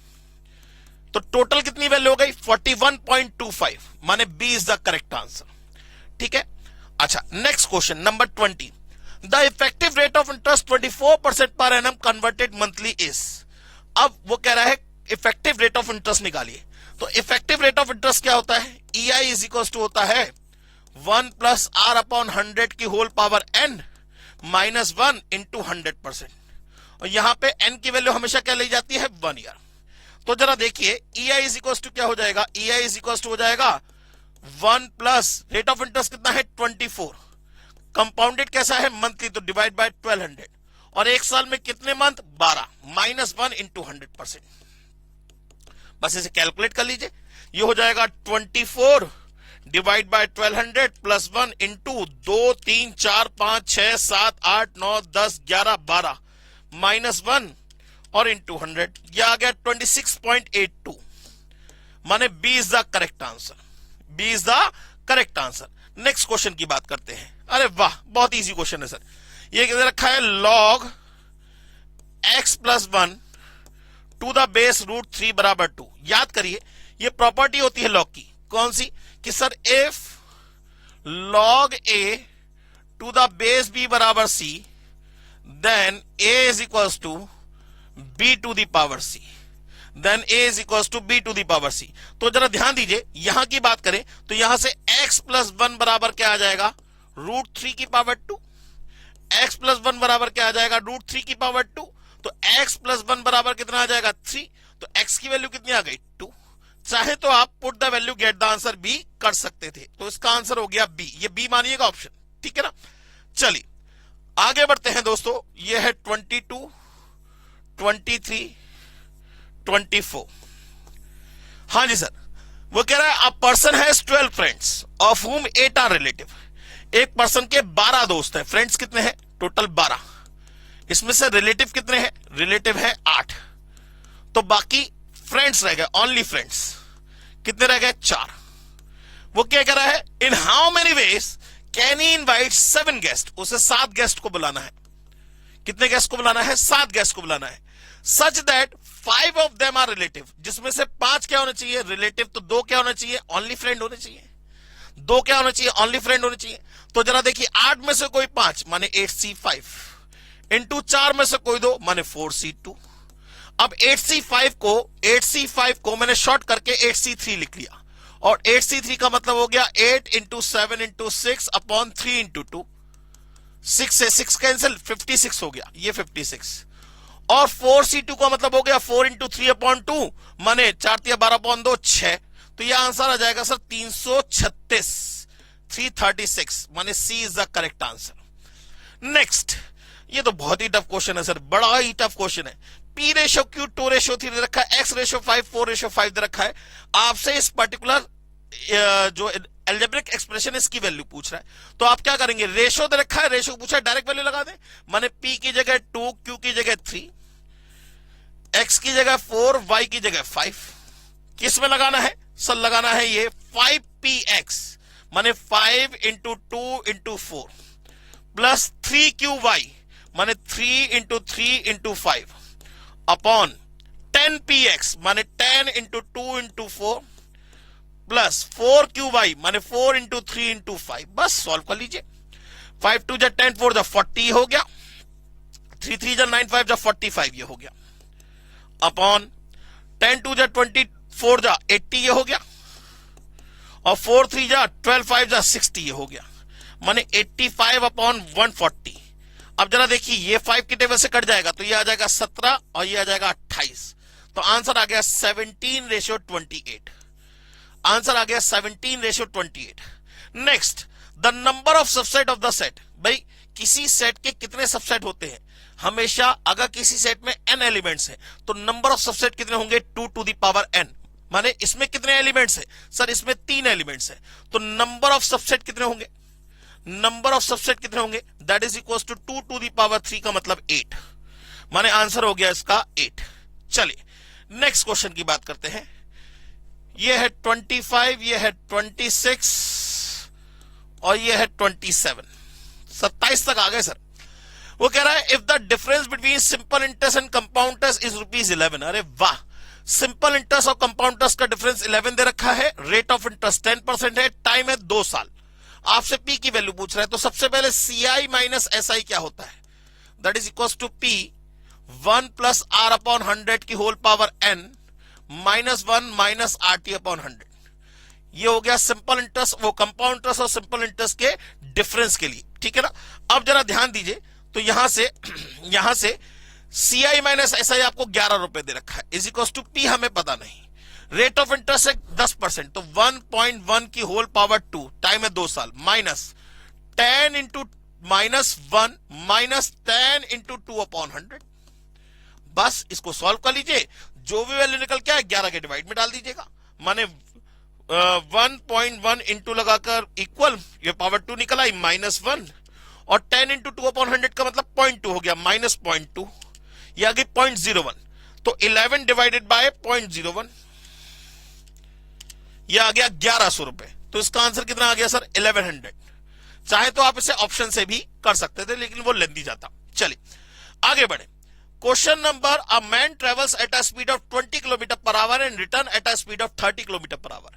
तो टोटल कितनी वैल्यू हो गई 41.25, माने B is the correct answer. ठीक है, अच्छा next question number 20, the effective rate of interest 24% per annum converted monthly is. अब वो कह रहा है इफेक्टिव रेट ऑफ इंटरेस्ट निकालिए। तो इफेक्टिव रेट ऑफ इंटरेस्ट क्या होता है, E I is equal to होता है 1 प्लस आर अपॉन 100 की whole power n minus 1 into 100%। और यहां पे n की वैल्यू हमेशा क्या ली जाती है 1 ईयर। तो जरा देखिए ई आई इज इक्वल टू क्या हो जाएगा, ई आई इज इक्वल टू हो जाएगा 1 प्लस रेट ऑफ इंटरेस्ट कितना है 24, कंपाउंडेड कैसा है मंथली, तो डिवाइड बाय 1200, और एक साल में कितने मंथ 12 माइनस 1 इंटू 100%। बस इसे कैलकुलेट कर लीजिए, ये हो जाएगा 24 divide by 1200 plus 1 into 2 3 4 5 6 7 8 9 10 11 12 minus 1 और इंटू 100, यह आ गया 26.82, माने B is the correct answer, B is the correct answer. Next question की बात करते हैं। अरे वाह, बहुत इजी क्वेश्चन है सर। ये किधर रखा है, log x plus 1 to the base root 3 बराबर 2। याद करिए ये प्रॉपर्टी होती है लॉग की, कौन सी, कि sir if log a to the base b बराबर c then a is equals to b to the power c, then a is equals to b to the power c। तो जरा ध्यान दीजिए, यहां की बात करें तो यहां से x प्लस 1 बराबर क्या आ जाएगा, रूट 3 की पावर 2। x प्लस 1 बराबर क्या आ जाएगा, रूट 3 की पावर 2। तो x प्लस 1 बराबर कितना आ जाएगा 3, तो x की वैल्यू कितनी आ गई 2। चाहे तो आप put the value get the answer भी कर सकते थे, तो इसका आंसर हो गया बी, ये बी मानिएगा ऑप्शन, ठीक है ना। चलिए आगे बढ़ते हैं दोस्तों, ये है 22 23 24। हाँ जी सर, वो कह रहा है a person has 12 friends of whom 8 are relative. एक पर्सन के 12 दोस्त हैं, फ्रेंड्स कितने हैं टोटल 12, इसमें से रिलेटिव कितने हैं, रिलेटिव है 8, तो बाकी फ्रेंड्स रह गए, ओनली फ्रेंड्स कितने रह गए 4। वो क्या कह रहा है, in how many ways can he invite 7 guest, उसे 7 गेस्ट को बुलाना है। कितने गेस्ट को बुलाना है, 7 गेस्ट को बुलाना है। Such that 5 of them are relative, जिसमें से 5 क्या होने चाहिए रिलेटिव, तो 2 क्या होना चाहिए ओनली फ्रेंड होने चाहिए, 2 क्या होना चाहिए ओनली फ्रेंड होने चाहिए। तो जरा देखिए 8 में से कोई 5 माने 8C5 इंटू 4 में से कोई 2 माने 4C2। अब 8C5 को मैंने शॉर्ट करके 8C3 लिख लिया, और 8C3 का मतलब हो गया 8 इंटू 7 इंटू 6 अपॉन 3 इंटू 2, 6 से 6 कैंसिल 56 हो गया, ये 56। और 4C2 का मतलब हो गया 4 इंटू 3 अपॉन 2 माने 4 या 12 अपॉन 2 6। तो यह आंसर आ जाएगा सर 336, 336, माने C is the correct answer. Next, ये तो बहुत ही टफ क्वेश्चन है सर, बड़ा ही टफ क्वेश्चन है। पी रेशो क्यू 2 रेशो 3 दे रखा है, एक्स रेशो 5 4 रेशो 5 दे रखा है। आपसे इस पर्टिकुलर जो एल्जेब्रिक एक्सप्रेशन इसकी वैल्यू पूछ रहा है, तो आप क्या करेंगे, रेशो दे रखा है, रेशो पूछा है, डायरेक्ट वैल्यू लगा दें, माने पी की जगह 2, क्यू की जगह 3, एक्स की जगह 4, वाई की जगह 5। किस में लगाना है सर, लगाना है ये 5px माने 5 इंटू 2 इंटू 4 प्लस 3qy माने 3 इंटू 3 इंटू 5 अपॉन 10px माने 10 इंटू 2 इंटू 4 प्लस 4qy माने 4 इंटू 3 इंटू 5। बस सॉल्व कर लीजिए, 5 2 जा 10 4 जा 40 हो गया, 3 3 जा 9 5 जा 45 ये हो गया, अपॉन 10 2 जा 24 जा 80 ये हो गया, और 4 3 जा 12 5 जा 60 ये हो गया, माने 85 अपॉन 140। अब जरा देखिए ये 5 की टेबल से कट जाएगा तो ये आ जाएगा 17 और ये आ जाएगा 28, तो आंसर आ गया 17:28। आंसर आ गया 17:28। Next, the number of subset of the set. भाई किसी सेट के कितने सबसेट होते हैं, हमेशा अगर किसी सेट में n एलिमेंट्स हैं तो नंबर ऑफ सबसेट कितने होंगे 2 टू द पावर n। माने इसमें कितने एलिमेंट्स हैं सर, इसमें 3 एलिमेंट्स हैं, तो नंबर ऑफ सबसेट कितने होंगे, नंबर ऑफ सबसेट कितने होंगे, that is equal to 2 to the power 3 का मतलब 8, माने आंसर हो गया इसका 8। चलिए नेक्स्ट क्वेश्चन की बात करते हैं। ये है 25, ये है 26 और ये है 27, 27 तक आ गए सर। वो कह रहा है if the difference between simple interest and compound interest is ₹11। अरे वाह, सिंपल इंटरेस्ट और कंपाउंड इंटरेस्ट का डिफरेंस 11 दे रखा है, रेट ऑफ इंटरेस्ट 10% है, टाइम है 2 साल। आपसे पी की वैल्यू पूछ रहा है, तो सबसे पहले सीआई माइनस एसआई क्या होता है, that is equal to P 1 plus R upon 100 की whole power n minus 1 minus R T upon 100। ये हो गया सिंपल इंटरेस्ट, वो कंपाउंड इंटरेस्ट और सिंपल इंटरेस्ट के डिफरेंस के लिए, ठीक है ना। अब जरा ध्यान दीजिए, तो यहां से सीआई माइनस एसआई आपको 11 रुपए दे रखा है, इज इक्वल टू पी हमें पता नहीं, रेट ऑफ इंटरेस्ट है 10%, तो 1.1 की होल पावर 2, टाइम है 2 साल, minus 10 into minus 1 minus 10 into 2 upon 100। बस इसको सॉल्व कर लीजिए, जो भी वैल्यू निकल के आए 11 के डिवाइड में डाल दीजिएगा, माने 1.1 इंटू लगाकर इक्वल, ये पावर 2 निकल आई -1, और 10 इंटू 2 अपॉन 100 का मतलब 0.2 हो गया, -0.2, ये आ गई 0.01, तो 11 डिवाइडेड बाय 0.01, ये आ गया 1100 रुपए। तो इसका आंसर कितना आ गया सर, 1100। चाहे तो आप इसे ऑप्शन से भी कर सकते थे, लेकिन वो लेंदी जाता। चलिए आगे बढ़े। Question number, a man travels at a speed of 20 kilometre per our and return at a speed of 30 kilometre per our,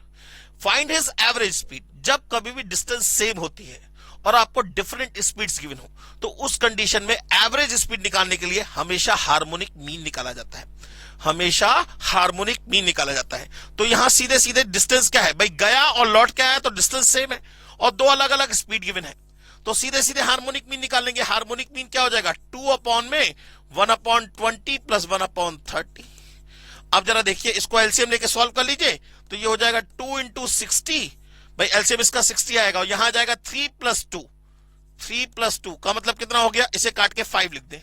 find his average speed. जब कभी भी डिस्टेंस सेम होती है और आपको डिफरेंट स्पीड्स गिवन हो, तो उस कंडीशन में एवरेज स्पीड निकालने के लिए हमेशा हार्मोनिक मीन निकाला जाता है, हमेशा हार्मोनिक मीन निकाला जाता है। तो यहां सीधे सीधे डिस्टेंस क्या है भाई, गया और लौट के आया, तो डिस्टेंस सेम है और दो अलग अलग स्पीड गिवन है, तो सीधे सीधे हार्मोनिक मीन निकालेंगे। हार्मोनिक मीन क्या हो जाएगा, 2 अपॉन में 1/20 प्लस 1/30। अब जरा देखिए, इसको एलसीएम लेके सॉल्व कर लीजिए, तो ये हो जाएगा 2 इंटू 60, भाई एलसीएम इसका 60 आएगा, और यहां आ जाएगा 3 प्लस 2 का मतलब कितना हो गया, इसे काट के 5 लिख दें,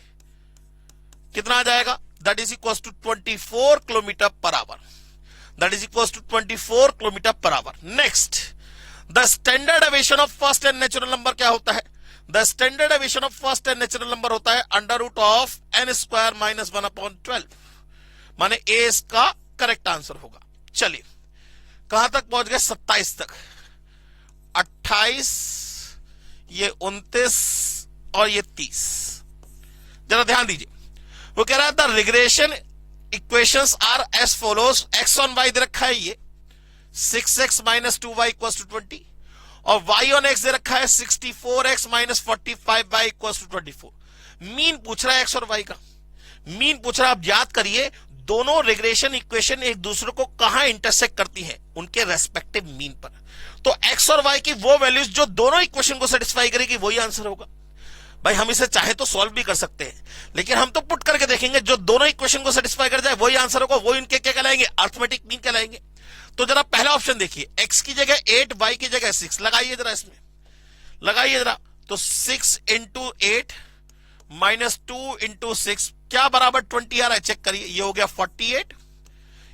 कितना आ जाएगा, that is equal to 24 kilometre per hour, that is equal to 24 kilometre per hour. Next, the standard deviation of first n natural number क्या होता है, the standard deviation of first n natural number होता है √n² minus 1/12, माने ए इसका correct answer होगा। चलिए कहां तक पहुंच गए, 27 तक, 28, ये 29 और ये 30। जरा ध्यान दीजिए, वो कह रहा है the regression equations R S follows, x on why they रखा है ये 6x minus 2y equal to 20, और y ऑन x दे रखा है 64x minus 45y equal to 24। Mean पूछ रहा है x और y का, मीन पूछ रहा है। आप याद करिए, दोनों रिग्रेशन इक्वेशन एक दूसरे को कहां इंटरसेक्ट करती हैं, उनके रेस्पेक्टिव मीन पर। तो x और y की वो वैल्यूज जो दोनों इक्वेशन को सेटिस्फाई करेगी, वही आंसर होगा। भाई हम इसे चाहे तो सॉल्व भी कर सकते हैं, लेकिन हम तो पुट करके देखेंगे, जो दोनों इक्वेशन को सेटिस्फाई कर जाए वही आंसर होगा, वो इनके क्या कहलाएंगे, अर्थमेटिक मीन कहलाएंगे। तो जरा पहला ऑप्शन देखिए, x की जगह 8, y की जगह 6 लगाइए, जरा इसमें लगाइए जरा, तो 6 इंटू 8 माइनस 2 इंटू 6 क्या बराबर 20 आ रहा है, चेक करिए, ये हो गया 48,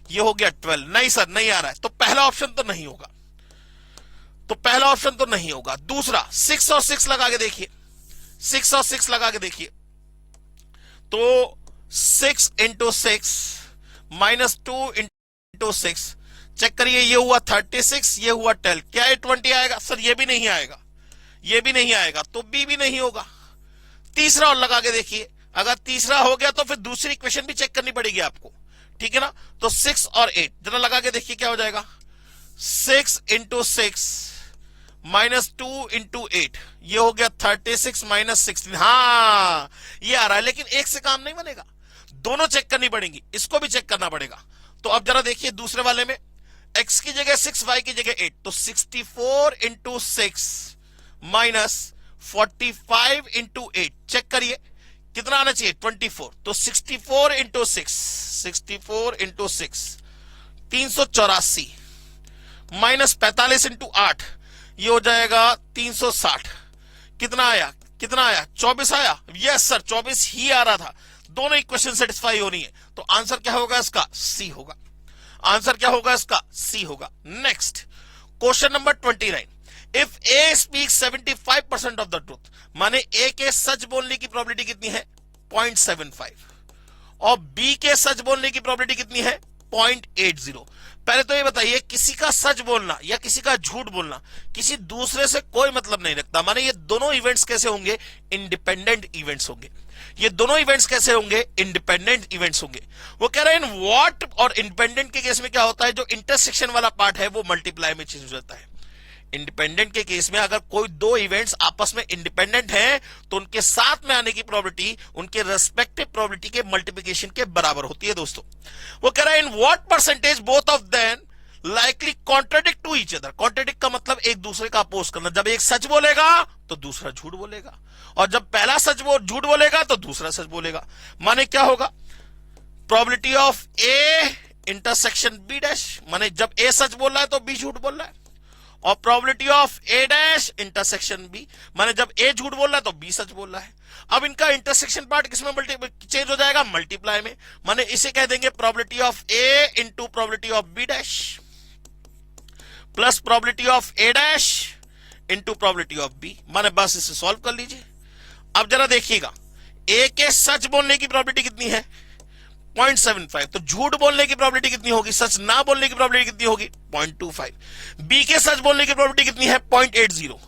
ये हो गया 12। नहीं सर नहीं आ रहा है, तो पहला ऑप्शन तो नहीं होगा, तो पहला ऑप्शन तो नहीं होगा। दूसरा 6 और 6 लगा के देखिए, 6 और 6 लगा के देखिए, तो 6 इंटू 6 माइनस 2 इंटू 6, चेक करिए, ये हुआ 36, ये हुआ 12, क्या ये 20 आएगा, सर ये भी नहीं आएगा, ये भी नहीं आएगा, तो बी भी नहीं होगा। तीसरा और लगा के देखिए, अगर तीसरा हो गया तो फिर दूसरी इक्वेशन भी चेक करनी पड़ेगी आपको, ठीक है ना। तो 6 और 8 जरा लगा के देखिए क्या हो जाएगा, 6 इंटू 6 माइनस 2 इंटू 8, ये हो गया 36 माइनस 16। हाँ ये आ रहा है, लेकिन एक से काम नहीं बनेगा, दोनों चेक करनी पड़ेंगी, इसको भी चेक करना पड़ेगा। तो अब जरा देखिए दूसरे वाले में, x की जगह 6, y की जगह 8, तो 64 इंटू 6 माइनस 45 इंटू 8, चेक करिए कितना आना चाहिए, 24। तो 64 इंटू 6, 64 इंटू 6 384 माइनस 45 इंटू 8, ये हो जाएगा 360। कितना आया, कितना आया, 24 आया। यस सर 24 ही आ रहा था, दोनों इक्वेशन सेटिस्फाई हो रही है, तो आंसर क्या होगा इसका, सी होगा। आंसर क्या होगा इसका, सी होगा। Next question number 29, if A speak 75% of the truth, माने ए के सच बोलने की प्रोबेबिलिटी कितनी है, 0.75, और बी के सच बोलने की प्रोबेबिलिटी कितनी है, 0.80। पहले तो ये बताइए, किसी का सच बोलना या किसी का झूठ बोलना किसी दूसरे से कोई मतलब नहीं रखता, माने ये दोनों इवेंट्स कैसे होंगे, इंडिपेंडेंट इवेंट्स होंगे। ये दोनों इवेंट्स कैसे होंगे? इंडिपेंडेंट इवेंट्स होंगे। वो कह रहे हैं इन व्हाट और इंडिपेंडेंट के केस में क्या होता है, जो इंटरसेक्शन वाला पार्ट है वो मल्टीप्लाई में चेंज हो जाता है। इंडिपेंडेंट के केस में अगर कोई दो इवेंट्स आपस में इंडिपेंडेंट हैं तो उनके साथ में आने की प्रोबेबिलिटी उनके रेस्पेक्टिव प्रोबेबिलिटी के मल्टीप्लिकेशन के बराबर होती है दोस्तों। वो कह रहा है in what percentage both of them likely contradict to each other. Contradict का मतलब एक दूसरे का अपोज करना। जब एक सच बोलेगा तो दूसरा झूठ बोलेगा, और जब पहला झूठ बोलेगा तो दूसरा सच बोलेगा। माने क्या होगा? Probability of A intersection B dash, माने जब ए सच बोल रहा है तो बी झूठ बोल रहा है, और probability of A dash intersection B, माने जब ए झूठ बोल रहा है तो बी सच बोल रहा है। अब इनका इंटरसेक्शन पार्ट किसमें चेंज हो जाएगा? मल्टीप्लाई में। माने इसे कह देंगे probability of A into probability of B dash plus probability of A dash into probability of B. माने बस इसे सॉल्व कर लीजिए। अब जरा देखिएगा, ए के सच बोलने की प्रोबेबिलिटी कितनी है? 0.75। तो झूठ बोलने की प्रोबेबिलिटी कितनी होगी? सच ना बोलने की प्रोबेबिलिटी कितनी होगी? 0.25। बी के सच बोलने की प्रोबेबिलिटी कितनी है? 0.80।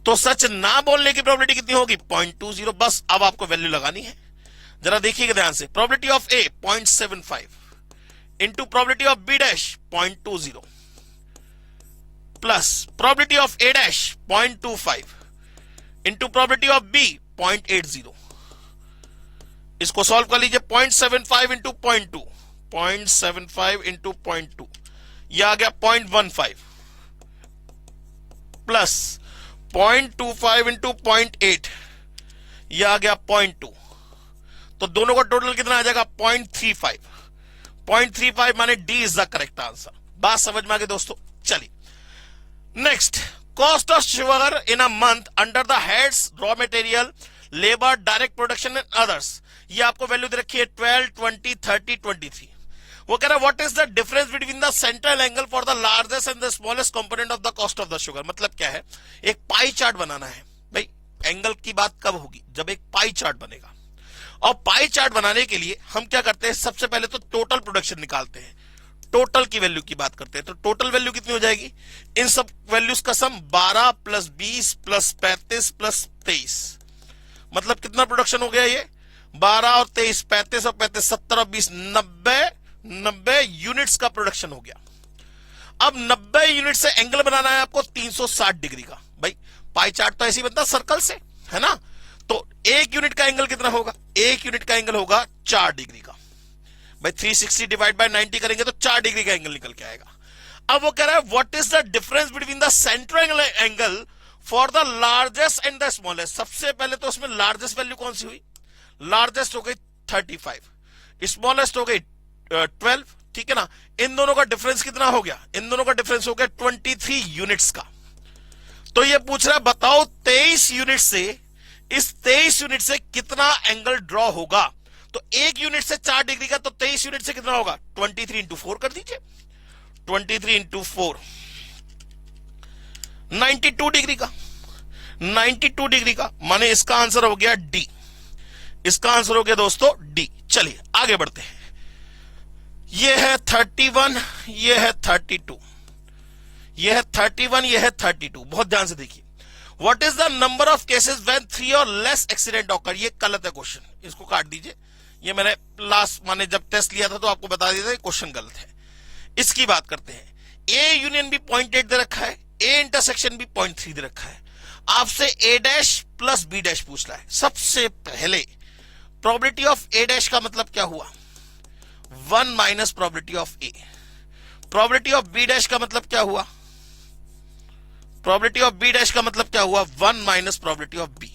तो सच ना बोलने की प्रोबेबिलिटी कितनी होगी? 0.20। बस अब आपको वैल्यू लगानी है। जरा देखिएगा ध्यान से, probability of A 0.75 into probability of B dash 0.20 plus probability of A dash 0.25 into probability of B 0.80। इसको सॉल्व कर लीजिए। 0.75 इंटू 0.2, 0.75 इंटू 0.2, यह आ गया 0.15 प्लस 0.25 इंटू 0.8, यह आ गया 0.2। तो दोनों का टोटल कितना आ जाएगा? 0.35। 0.35 माने D is the correct answer. बात समझ में आ गई दोस्तों? चलिए next, cost of sugar in a month under the heads raw material, labour, direct production and others. ये आपको वैल्यू दे रखी है 12, 20, 30, 23। वो कह रहा है what is the difference between the central angle for the largest and the smallest component of the cost of the sugar. मतलब क्या है? एक पाई चार्ट बनाना है। भाई एंगल की बात कब होगी? जब एक पाई चार्ट बनेगा। और पाई चार्ट बनाने के लिए हम क्या करते हैं? सबसे पहले तो टोटल प्रोडक्शन निकालते हैं, टोटल की वैल्यू की बात करते हैं। तो टोटल वैल्यू कितनी हो जाएगी? इन सब वैल्यूज का सम 12 प्लस 20 प्लस 35 प्लस 23। मतलब कितना प्रोडक्शन हो गया? ये 12 और 23, 35 और 35, 70 और 20, 90 यूनिट्स का प्रोडक्शन हो गया। अब 90 यूनिट से एंगल बनाना है आपको 360 डिग्री का। भाई पाई चार्ट तो ऐसे ही बनता सर्कल से, है ना? तो एक यूनिट का एंगल कितना होगा? एक यूनिट का एंगल होगा 4 डिग्री का। भाई 360 डिवाइड बाय 90 करेंगे तो 4 डिग्री का एंगल निकल के आएगा। अब वो कह रहा है what is the difference between the central angle for the largest and the smallest. सबसे पहले तो उसमें लार्जेस्ट वैल्यू कौन सी हुई? लार्जेस्ट हो गई 35, स्मॉलेस्ट हो गई 12, ठीक है ना? इन दोनों का डिफरेंस कितना हो गया? इन दोनों का डिफरेंस हो गया 23 यूनिट्स का। तो ये पूछ रहा है बताओ 23 यूनिट से, इस 23 यूनिट से कितना एंगल ड्रॉ होगा? तो एक यूनिट से 4 डिग्री का, तो 23 यूनिट से कितना होगा? 23 इंटू 4 कर दीजिए। 23 इंटू 4 92 डिग्री का। 92 डिग्री का माने इसका आंसर हो गया डी। इसका आंसर हो गया दोस्तों डी। चलिए आगे बढ़ते हैं। ये है 31, ये है 32, ये है 31, ये है 32। बहुत ध्यान से देखिए। What is the number of cases when 3 और लेस एक्सीडेंट ऑकर। ये गलत है क्वेश्चन, इसको काट दीजिए। ये मैंने लास्ट माने जब टेस्ट लिया था तो आपको बता दिया था क्वेश्चन गलत है। इसकी बात करते हैं। ए यूनियन भी 0.8 दे रखा है, ए इंटरसेक्शन भी 0.3 दे रखा है। आपसे ए डैश प्लस बी डैश पूछ रहा है। सबसे पहले प्रोबेबिलिटी ऑफ ए डैश का मतलब क्या हुआ? 1 minus probability of A. Probability of B dash का मतलब क्या हुआ? प्रोबेबिलिटी ऑफ बी डैश का मतलब क्या हुआ? 1 माइनस प्रोबेबिलिटी ऑफ बी।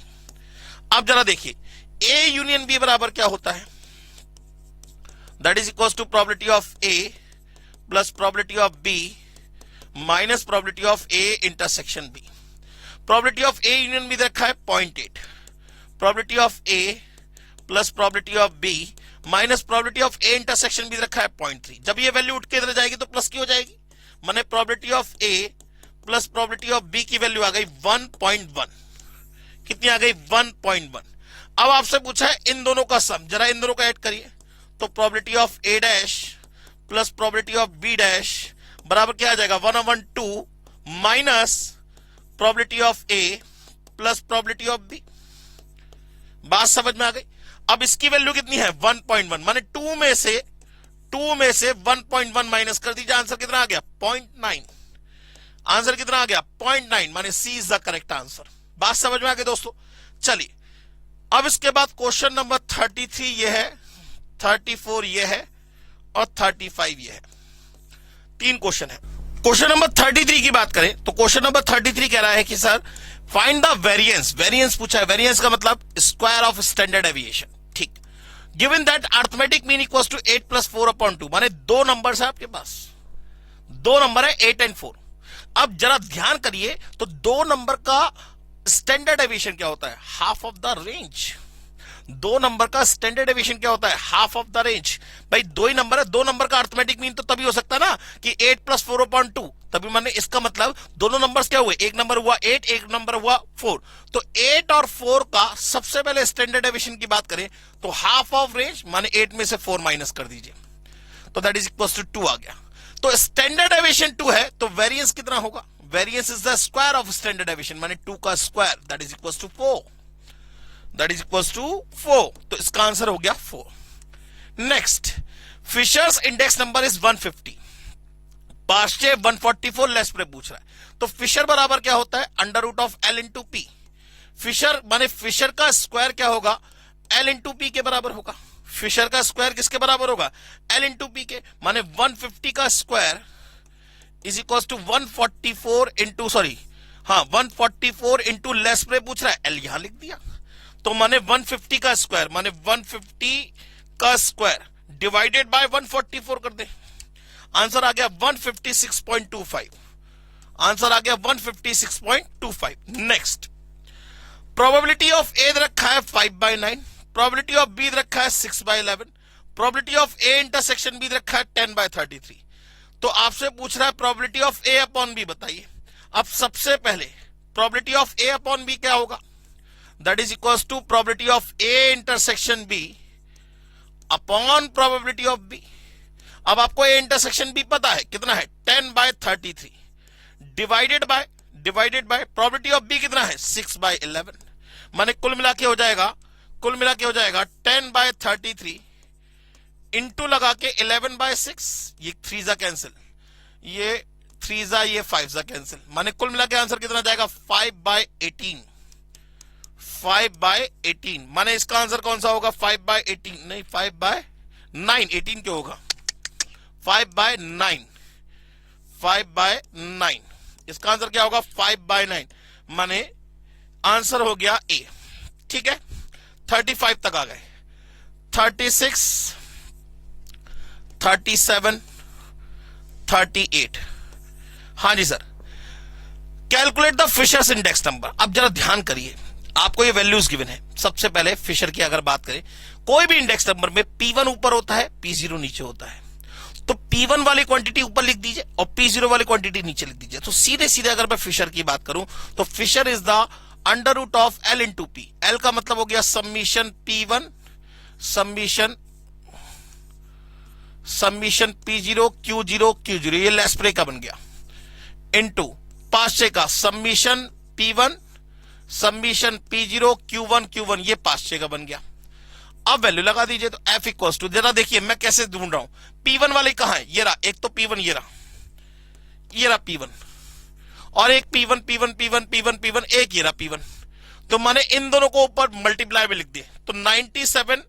अब जरा देखिए, ए यूनियन बी बराबर क्या होता है? That is equal to probability of A plus probability of B minus probability of A intersection B. Probability of A union B रखा है 0.8, probability of A plus probability of B minus probability of A intersection B रखा है 0.3। जब ये value उठ के इधर जाएगी तो प्लस की हो जाएगी। माने probability of A plus probability of B की वैल्यू आ गई 1.1। कितनी आ गई? 1.1। अब आपसे पूछा है इन दोनों का सम, जरा इन दोनों का ऐड करिए। तो probability of A dash plus probability of B dash बराबर क्या आ जाएगा? 1/2 minus probability of A plus probability of B. बात समझ में आ गई? अब इसकी वैल्यू कितनी है 1.1, माने 2 में से 1.1 माइनस कर दीजिए, आंसर कितना आ गया 0.9। आंसर कितना आ गया 0.9, माने C is the correct answer. बात समझ में आ गई दोस्तों। चलिए अब इसके बाद क्वेश्चन नंबर 33 ये है, 34 ये है और 35 ये है। 3 क्वेश्चन है। क्वेश्चन नंबर 33 की बात करें तो क्वेश्चन नंबर 33 कह रहा है कि sir find the variance, variance पूछा है, वेरिएंस का मतलब स्क्वायर ऑफ स्टैंडर्ड डेविएशन। ठीक, given that arithmetic mean equals to 8 + 4/2, माने 2 नंबर है आपके पास, 2 नंबर है 8 और 4। अब जरा ध्यान करिए तो 2 नंबर का स्टैंडर्ड डेविएशन क्या होता है, half of the range. 2 number का स्टैंडर्ड डेविएशन क्या होता है, हाफ ऑफ द रेंज। भाई 2 ही नंबर है, 2 नंबर का अरिथमेटिक मीन तो तभी हो सकता है ना कि 8 + 4/2, तभी मैंने इसका मतलब दोनों नंबर्स क्या हुए, एक नंबर हुआ 8, एक नंबर हुआ 4। तो 8 और 4 का सबसे पहले स्टैंडर्ड डेविएशन की बात करें तो हाफ ऑफ रेंज माने 8 में से 4 माइनस कर दीजिए, तो दैट इज इक्वल टू 2 आ गया। तो स्टैंडर्ड डेविएशन 2 है तो वेरिएंस कितना होगा, variance is the square of standard deviation, माने 2 का square, that is equal to 4, that is equal to 4। तो इसका आंसर हो गया 4। Next, Fisher's index number is 150, Paasche 144, Laspeyres पूछ रहा है। तो फिशर बराबर क्या होता है, √L × P। फिशर माने फिशर का स्क्वायर क्या होगा, L × P के बराबर होगा। फिशर का स्क्वायर किसके बराबर होगा, L × P के, माने 150 का square is equal to 144 into 144 into लेस्प्रे पूछ रहा है, L यहां लिख दिया। तो माने 150 का स्क्वायर, माने 150 का स्क्वायर डिवाइडेड बाय 144 कर दे, आंसर आ गया 156.25। आंसर आ गया 156.25। नेक्स्ट, प्रोबेबिलिटी ऑफ ए रखा है 5/9, प्रोबेबिलिटी ऑफ बी रखा है 6/11, probability of A intersection B रखा है 10/33। तो आपसे पूछ रहा है probability of A upon B बताइए। अब सबसे पहले probability of A upon B क्या होगा, that is equal to probability of A intersection B upon probability of B. अब आपको ए इंटरसेक्शन बी पता है कितना है 10/33, divided by probability of B कितना है 6/11, माने कुल मिला के हो जाएगा 10/33 इंटू लगा के 11/6, ये 3 जा कैंसिल, ये 3 जा ये 5 जा कैंसिल, माने कुल मिला के आंसर कितना जाएगा 5/18। 5/18 माने इसका आंसर कौन सा होगा 5/18 नहीं 5/9, 18 क्यों होगा 5/9, 5/9। इसका आंसर क्या होगा 5/9, माने आंसर हो गया ए। ठीक है, 35 तक आ गए, 36, 37, 38। हाँ जी sir, calculate the Fisher's index number. अब जरा ध्यान करिए, आपको ये वैल्यूज गिवन है। सबसे पहले फिशर की अगर बात करें, कोई भी इंडेक्स नंबर में P1 ऊपर होता है, P0 नीचे होता है। तो P1 वाली क्वांटिटी ऊपर लिख दीजिए और P0 वाली क्वांटिटी नीचे लिख दीजिए। तो सीधे सीधे अगर मैं फिशर की बात करूं तो Fisher is the √L × P। L का मतलब हो गया summation P1 summation P0 Q0, ये लेस्प्रे का बन गया, इनटू पास्चे का summation P1 summation P0 Q1, ये पास्चे का बन गया। अब वैल्यू लगा दीजिए तो F इक्वल्स टू, जरा देखिए मैं कैसे ढूंढ रहा हूं, P1 वाले कहां है, ये रहा, एक तो P1 ये रहा P1, और एक P1 एक ये रहा P1। तो मैंने इन दोनों को ऊपर मल्टीप्लाई में लिख दिए, तो 97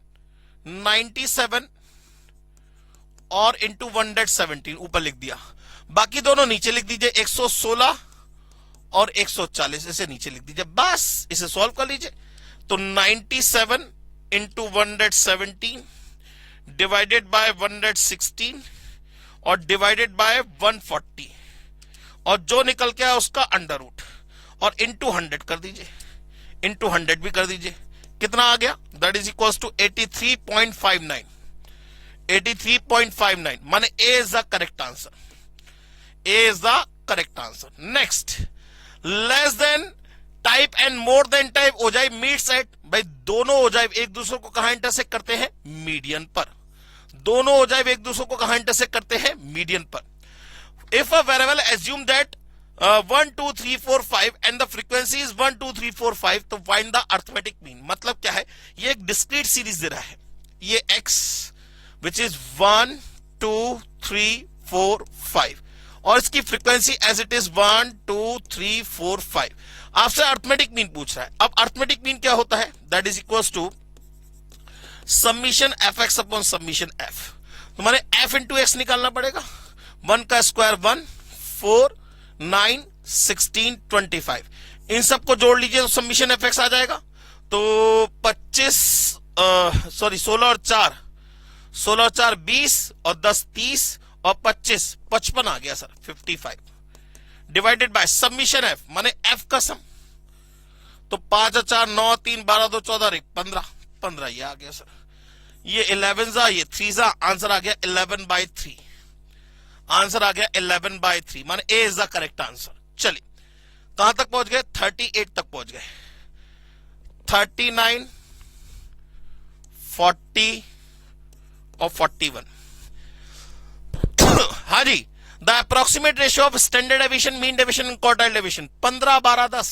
और इंटू 117 ऊपर लिख दिया, बाकी दोनों नीचे लिख दीजिए, 116 और 140 इसे नीचे लिख दीजिए, बस इसे सॉल्व कर लीजिए। तो 97 इंटू 117 डिवाइडेड बाय 116 और डिवाइडेड बाय 140, और जो निकल के आया उसका अंडर रूट, और इंटू 100 कर दीजिए, इंटू 100 भी कर दीजिए, कितना आ गया, दैट इज इक्वल टू 83.59। 83.59 माने a is the correct answer, a is the correct answer. Next, less than type and more than type ogive meets at, भाई दोनों ओजाइव एक दूसरे को कहां इंटरसेक्ट करते हैं, मीडियन पर। दोनों ओजाइव एक दूसरे को कहां इंटरसेक्ट करते हैं, मीडियन पर। If a variable assume that 1 2 3 4 5 and the frequency is 1 2 3 4 5, तो फाइंड द अर्थमेटिक मीन। मतलब क्या है, ये एक डिस्क्रीट सीरीज दे रहा है, ये x विच इज 1 2 3 4 5 और इसकी फ्रीक्वेंसी एज इट इज 1 2 3 4 5। आपसे अर्थमेटिक मीन पूछ रहा है। अब अर्थमेटिक मीन क्या होता है, that is equal to summation F X upon summation F. तुम्हारे एफ इंटू एक्स निकालना पड़ेगा, 1 का स्क्वायर 1 4 9 16 25, इन सबको जोड़ लीजिए तो समीशन एफ एक्स आ जाएगा। तो 16 और 4 20 और 10 30 और 25 55 आ गया sir 55 divided by summation F माने एफ का सम। तो 5 और 4 9 3 12 2 14 15 ये आ गया सर। ये 11 जा ये 3 जा, आंसर आ गया 11/3। आंसर आ गया 11/3 माने a is the correct answer. चलिए कहां तक पहुंच गए, 38 तक पहुंच गए। 39 40 और 41 हाँ जी। The approximate ratio of standard deviation, mean deviation and quartile deviation 15 12 10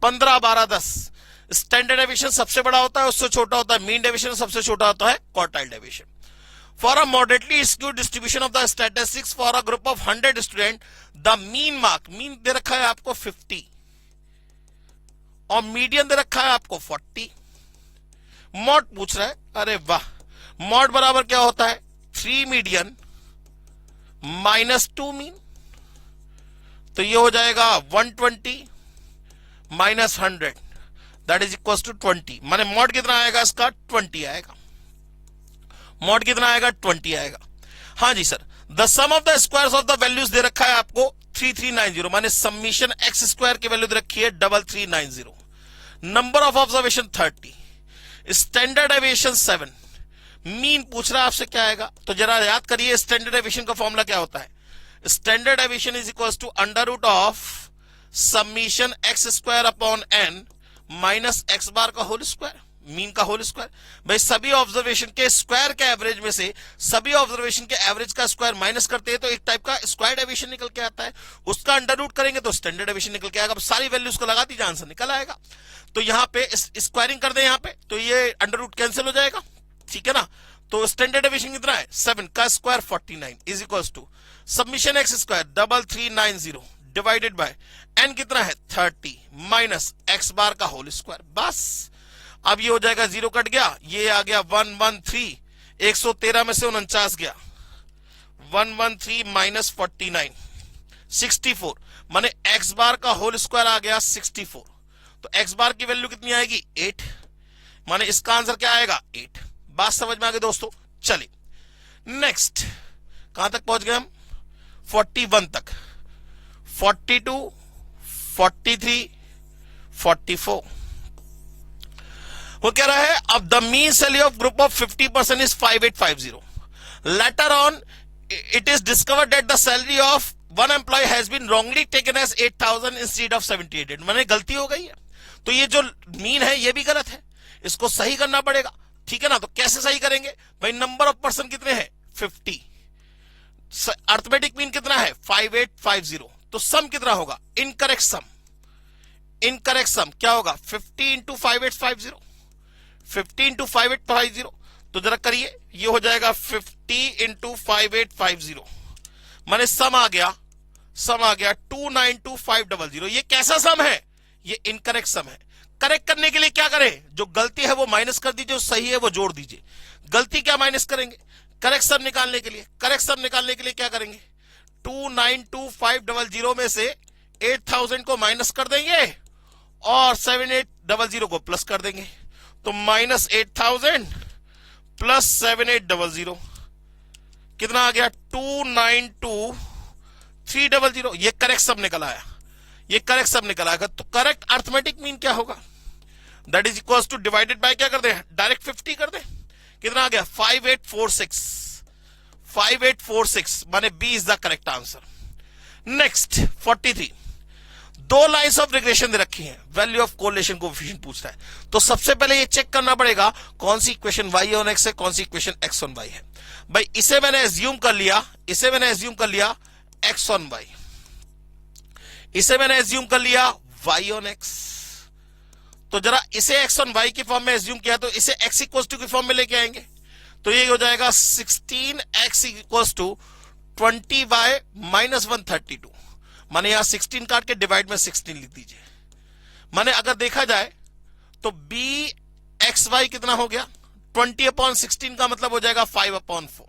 15 12 10। Standard deviation सबसे बड़ा होता है, उससे छोटा होता है मीन डेविएशन, सबसे छोटा होता है quartile deviation. For a moderately skewed distribution of the statistics for a group of 100 student, the mean mark, mean they रखा है आपको 50 और मीडियन दे रखा है आपको 40। मॉड पूछ रहा है, अरे वाह। मॉड बराबर क्या होता है, 3 मीडियन -2 मीन, तो ये हो जाएगा 120 -100 दैट इज इक्वल टू 20। माने मॉड कितना आएगा इसका, 20 आएगा। मॉड कितना आएगा, 20 आएगा। हाँ जी sir. The sum of the squares of the values दे रखा है आपको 3390 माने समीशन एक्स स्क्वायर की वैल्यू दे रखी है 3390। Number of observation 30, standard deviation 7, mean पूछ रहा है आपसे क्या आएगा। तो जरा याद करिए स्टैंडर्ड डेविएशन का फॉर्मूला क्या होता है। Standard deviation is equal to under root of summation X square upon N minus X bar का होल स्क्वायर, मीन का होल स्क्वायर। भाई सभी ऑब्जर्वेशन के स्क्वायर के एवरेज में से सभी ऑब्जर्वेशन के एवरेज का स्क्वायर माइनस करते हैं तो एक टाइप का स्क्वायर डेविएशन निकल के आता है, उसका अंडर रूट करेंगे तो स्टैंडर्ड डेविएशन निकल के आएगा। अब सारी वैल्यूज को लगा दीजिए, आंसर निकल आएगा। तो यहां पे स्क्वायरिंग कर दे, यहां पे तो ये अंडर रूट कैंसिल हो जाएगा, ठीक है ना। तो स्टैंडर्ड डेविएशन कितना है, 7 का square 49 is equal to summation X square 3390 divided by N कितना है 30 माइनस एक्स बार का होल स्क्वायर। बस अब ये हो जाएगा, 0 कट गया, ये आ गया 113, 113 में से 49 गया, 113 माइनस 49 64 माने एक्स बार का होल स्क्वायर आ गया 64। तो एक्स बार की वैल्यू कितनी आएगी 8, माने इसका आंसर क्या आएगा 8। बात समझ में आ गई दोस्तों। चलिए नेक्स्ट कहां तक पहुंच गए हम, 41 तक, 42 43 44। वो कह रहा है अब the mean salary of group of 50% is 5850। Later on it is discovered that the salary of one employee has been wrongly taken as 8000 instead of 7800। मैंने गलती हो गई है, तो ये जो मीन है ये भी गलत है, इसको सही करना पड़ेगा, ठीक है ना। तो कैसे सही करेंगे भाई, नंबर ऑफ पर्सन कितने हैं 50, अर्थमेटिक मीन कितना है 5850, तो सम कितना होगा, इनकरेक्ट सम। इनकरेक्ट सम क्या होगा 50 इंटू 5850, 50 इंटू 5850। तो जरा करिए, ये हो जाएगा 50 इंटू 5850 माने सम आ गया 292500। ये कैसा सम है, ये इनकरेक्ट सम है। करेक्ट करने के लिए क्या करें, जो गलती है वो माइनस कर दीजिए, जो सही है वो जोड़ दीजिए। गलती क्या माइनस करेंगे, करेक्ट सम निकालने के लिए। करेक्ट सम निकालने के लिए क्या करेंगे, 292500 में से 8000 को माइनस कर देंगे और 7800 को प्लस कर देंगे। तो माइनस 8000 प्लस 7800 कितना आ गया 292300। ये करेक्ट सम निकल आया, ये करेक्ट सम निकल आएगा। तो करेक्ट अर्थमेटिक मीन क्या होगा, that is equal two divided by क्या कर दे, डायरेक्ट 50 कर दे। कितना आ गया 5846, 5846 माने B is the correct answer. Next 43, 2 lines of regression दे रखी हैं, वैल्यू ऑफ कोरिलेशन कोएफिशिएंट पूछ रहा है। तो सबसे पहले ये चेक करना पड़ेगा कौन सी इक्वेशन y ऑन x है, कौन सी इक्वेशन x ऑन y है। भाई इसे मैंने एज्यूम कर लिया, x ऑन y। इसे मैंने एज्यूम कर लिया y ऑन x। तो जरा इसे x ऑन y की फॉर्म में एज्यूम किया, तो इसे x इक्वल टू की फॉर्म में लेके आएंगे, तो ये हो जाएगा 16x equal to 20y minus 132। माने यहां 16 काट के डिवाइड में 16 लिख दीजिए। माने अगर देखा जाए तो बी एक्स वाई कितना हो गया, 20/16 का मतलब हो जाएगा 5/4।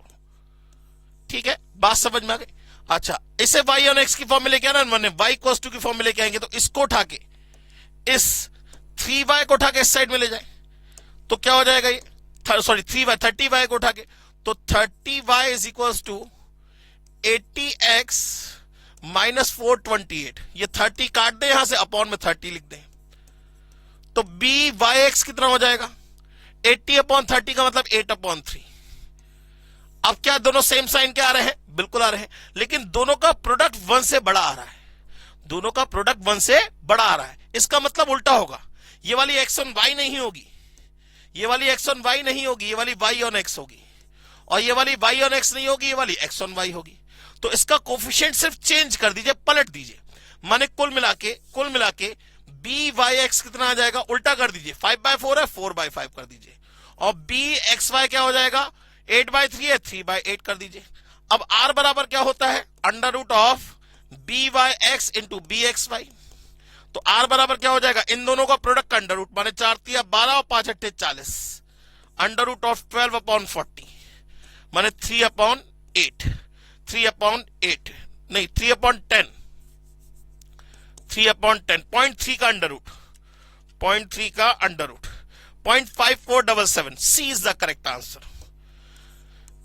ठीक है, बात समझ में आ गई। अच्छा, इसे y ऑन x की फॉर्म में लेके आना, मैंने y cos 2 की फॉर्म में लेके आएंगे, तो इसको उठा के इस 3y को उठा के इस साइड में ले जाए तो क्या हो जाएगा, ये सॉरी 30y को उठा के, तो 30y is equal to 80x minus 428। ये 30 काट दे यहां से, अपॉन में 30 लिख दें, तो बी वाई एक्स कितना हो जाएगा, 80/30 का मतलब 8/3। अब क्या दोनों सेम साइन के आ रहे हैं, बिल्कुल आ रहे हैं, लेकिन दोनों का प्रोडक्ट 1 से बड़ा आ रहा है, दोनों का प्रोडक्ट 1 से बड़ा आ रहा है। इसका मतलब उल्टा होगा, ये वाली एक्स ऑन वाई नहीं होगी, ये वाली एक्स ऑन वाई नहीं होगी, ये वाली वाई ऑन एक्स होगी, और ये वाली वाई ऑन एक्स नहीं होगी, ये वाली एक्स ऑन वाई होगी। तो इसका कोफिशिएंट सिर्फ चेंज कर दीजिए, पलट दीजिए, माने कुल मिला के बी वाई एक्स कितना आ जाएगा, उल्टा कर दीजिए, 5/4 है 4/5 कर दीजिए, और बी एक्स वाई क्या हो जाएगा, 8/3 है 3/8 कर दीजिए। अब आर बराबर क्या होता है, under root of B Y X into B X Y. तो आर बराबर क्या हो जाएगा, इन दोनों का प्रोडक्ट का अंडर रूट, माने 4 × 12 और 5 × 40, अंडर रूट ऑफ 12/40, माने 3/8 नहीं 3/10 0.3 का अंडर रूट, 0.3 का under root 0.5477। C is the correct answer,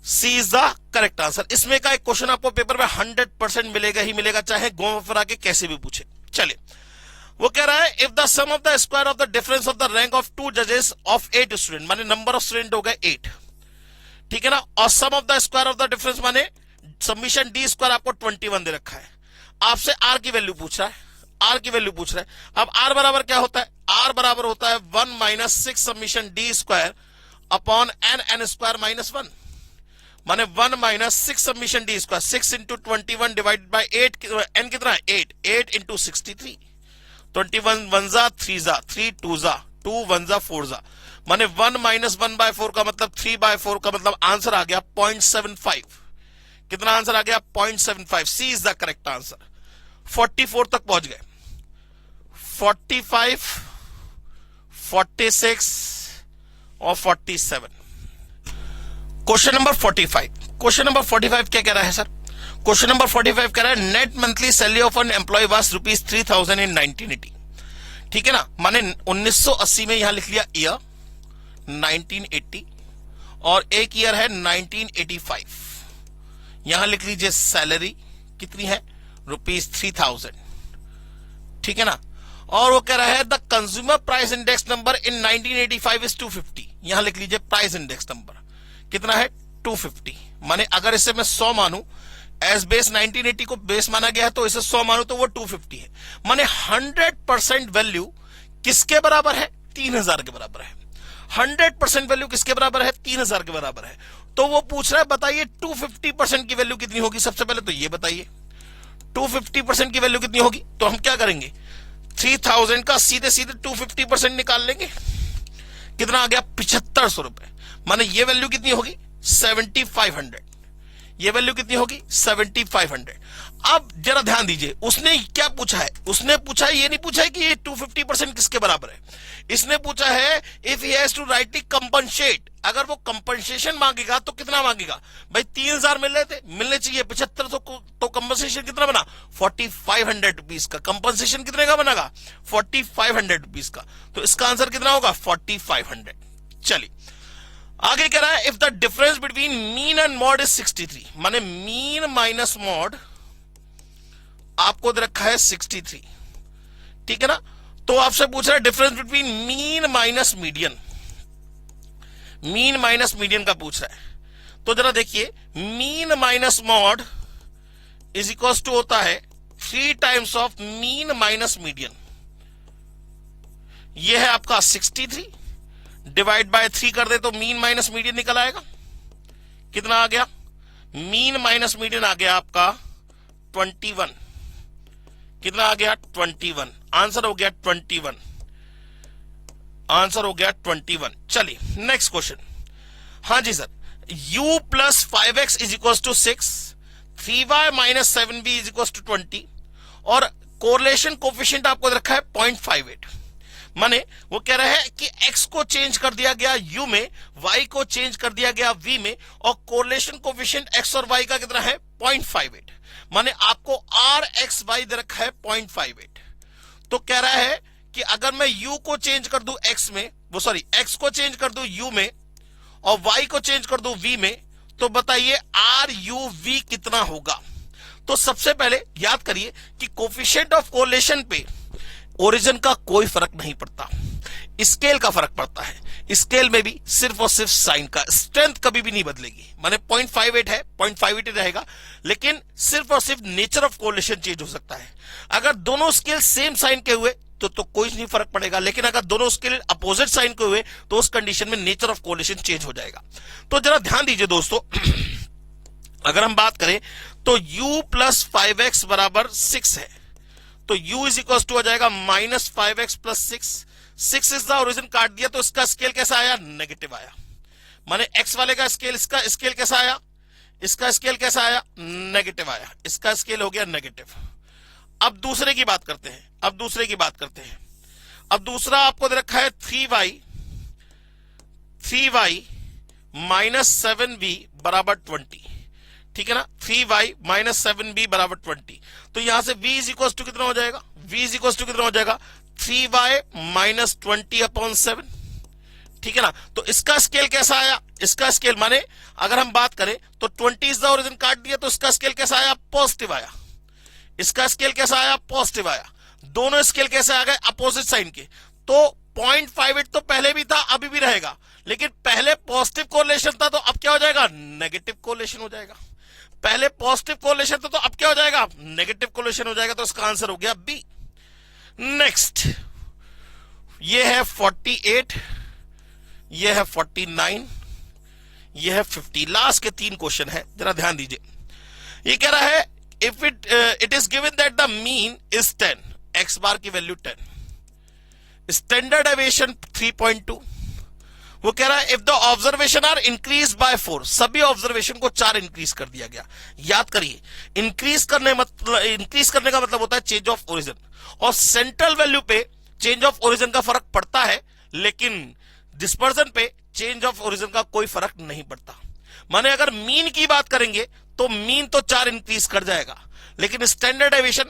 C is the correct answer. इसमें का एक क्वेश्चन आपको पेपर में 100% मिलेगा ही मिलेगा, चाहे घुमा फिरा के कैसे भी पूछे। चलिए, वो कह रहा है if the sum of the square of the difference of the rank of 2 जजेस ऑफ 8 स्टूडेंट, माने नंबर ऑफ स्टूडेंट हो गए 8, ठीक है ना, और sum of the square of the difference माने सबमिशन डी स्क्वायर आपको 21 दे रखा है, आपसे आर की वैल्यू पूछ रहा है, आर की वैल्यू पूछ रहा है। अब आर बराबर क्या होता है, आर बराबर होता है 1 - 6 summation D square upon N square minus 1, माने 1 - 6 summation D square, 6 × 21 divided by 8, N कितना है 8, 8 × 63, 21 1 जा 3 जा 3 2 जा 2 1 जा 4 जा, माने 1 - 1/4 का मतलब 3/4 का मतलब आंसर आ गया 0.75। कितना आंसर आ गया 0.75। सी इज द करेक्ट आंसर। 44 तक पहुंच गए, 45, 46 और 47। क्वेश्चन नंबर 45, क्वेश्चन नंबर 45 क्या कह रहा है सर, क्वेश्चन नंबर 45 कह रहा है net monthly salary of an employee was ₹3000 in 1980। ठीक है ना, माने 1980 में यहां लिख लिया ईयर 1980, और एक ईयर है 1985, यहां लिख लीजिए सैलरी कितनी है ₹3000। ठीक है ना, और वो कह रहा है the consumer price index number in 1985 is 250, यहां लिख लीजिए प्राइस इंडेक्स नंबर कितना है 250। माने अगर इसे मैं 100 मानू, एज बेस 1980 को बेस माना गया है, तो इसे 100 मानू तो वो 250 है, माने 100% वैल्यू किसके बराबर है 3000 के बराबर है। 100% वैल्यू किसके बराबर है 3000 के बराबर है। तो वो पूछ रहा है बताइए 250% की वैल्यू कितनी होगी। सबसे पहले तो ये बताइए 250% की वैल्यू कितनी होगी, तो हम क्या करेंगे 3000 का सीधे सीधे 250% निकाल लेंगे, कितना आ गया 7500 रुपए, माने ये वैल्यू कितनी होगी 7500, ये वैल्यू कितनी होगी 7500। अब जरा ध्यान दीजिए उसने क्या पूछा है, उसने पूछा है ये नहीं पूछा है कि ये 250% किसके बराबर है, इसने पूछा है if he has to rightly compensate, अगर वो कंपनसेशन मांगेगा तो कितना मांगेगा भाई 3000 मिल रहे थे, मिलने चाहिए 7500 को, तो कंपनसेशन कितना बना 4500 रुपीज का, कंपनसेशन कितने का बनेगा 4500 रुपीज का, तो इसका आंसर कितना होगा 4500। चलिए आगे कह रहा है if the difference between mean and mod is 63, माने मीन माइनस मॉड आपको दे रखा है 63, ठीक है ना, तो आपसे पूछ रहा है difference between mean minus median, mean minus median का पूछ रहा है। तो जरा देखिए mean minus mode is equal to होता है 3 times of mean minus median, यह है आपका 63, डिवाइड बाय 3 कर दे तो मीन माइनस मीडियन निकल आएगा, कितना आ गया मीन माइनस मीडियन आ गया आपका 21, कितना आ गया 21, आंसर हो गया 21, आंसर हो गया 21। चलिए नेक्स्ट क्वेश्चन। हाँ जी sir, u plus 5x is equal to 6, 3y minus 7b is equal to 20 और कोरिलेशन कोफिशिएंट आपको रखा है 0.58। माने वो कह रहा है कि x को चेंज कर दिया गया u में, y को चेंज कर दिया गया v में और कोरिलेशन कोफिशिएंट x और y का कितना है 0.58। माने आपको r x y दे रखा है 0.58। तो कह रहा है कि अगर मैं u को चेंज कर दूं x में, वो सॉरी x को चेंज कर दूं u में और y को चेंज कर दूं v में, तो बताइए r u v कितना होगा। तो सबसे पहले याद करिए कि कोफिशिएंट ऑफ कोरिलेशन पे ओरिजिन का कोई फर्क नहीं पड़ता, स्केल का फर्क पड़ता है। स्केल में भी सिर्फ और सिर्फ साइन का, स्ट्रेंथ कभी भी नहीं बदलेगी। माने 0.58 है, 0.58 रहेगा, लेकिन सिर्फ और सिर्फ नेचर ऑफ कोरिलेशन चेंज हो सकता है। अगर दोनों स्केल सेम साइन के हुए तो कोई नहीं फर्क पड़ेगा, लेकिन अगर दोनों स्केल अपोजिट साइन के हुए तो उस कंडीशन में नेचर ऑफ कोरिलेशन चेंज हो जाएगा। तो जरा ध्यान दीजिए दोस्तों, अगर हम बात करें तो u प्लस 5x बराबर 6 है, तो u इज इक्वल टू हो जाएगा minus 5x plus 6 is the origin, काट दिया तो इसका स्केल कैसा आया, नेगेटिव आया। माने x वाले का स्केल, इसका स्केल कैसा आया, इसका स्केल कैसा आया, नेगेटिव आया, इसका स्केल हो गया नेगेटिव। अब दूसरे की बात करते हैं, अब दूसरा आपको दे रखा है 3y माइनस 7b बराबर 20, ठीक है ना, 3y माइनस 7b बराबर 20। तो यहां से v इज इक्वल टू कितना हो जाएगा, v इज इक्वल टू कितना हो जाएगा 3y माइनस 20 अपॉन 7, ठीक है ना। तो इसका स्केल कैसा आया, इसका स्केल माने अगर हम बात करें तो 20 इज द ओरिजिन, काट दिया तो इसका स्केल कैसा आया, पॉजिटिव आया। इसका स्केल कैसा आया, पॉजिटिव आया। दोनों स्केल कैसे आ गए, अपोजिट साइन के। तो 0.58 तो पहले भी था, अभी भी रहेगा, लेकिन पहले पॉजिटिव कोरिलेशन था तो अब क्या हो जाएगा, नेगेटिव कोरिलेशन हो जाएगा। पहले पॉजिटिव कोरिलेशन था तो अब क्या हो जाएगा, नेगेटिव कोरिलेशन हो जाएगा। तो इसका आंसर हो गया बी। नेक्स्ट, ये है 48, ये है 49, ये है 50। लास्ट के 3 क्वेश्चन है, जरा ध्यान दीजिए। ये कह रहा है if it is given that the mean is 10, x बार की वैल्यू 10, स्टैंडर्ड डेविएशन 3.2। वो कह रहा है if the observation are increase by 4, सभी ऑब्जर्वेशन को 4 इंक्रीज कर दिया गया। याद करिए, इंक्रीज करने का मतलब होता है चेंज ऑफ ओरिजिन, और सेंट्रल वैल्यू पे चेंज ऑफ ओरिजिन का फर्क पड़ता है, लेकिन डिस्पर्जन पे चेंज ऑफ ओरिजिन का कोई फर्क नहीं पड़ता। माने अगर मीन की बात करेंगे तो मीन तो 4 इंक्रीज कर जाएगा, लेकिन स्टैंडर्ड डेविएशन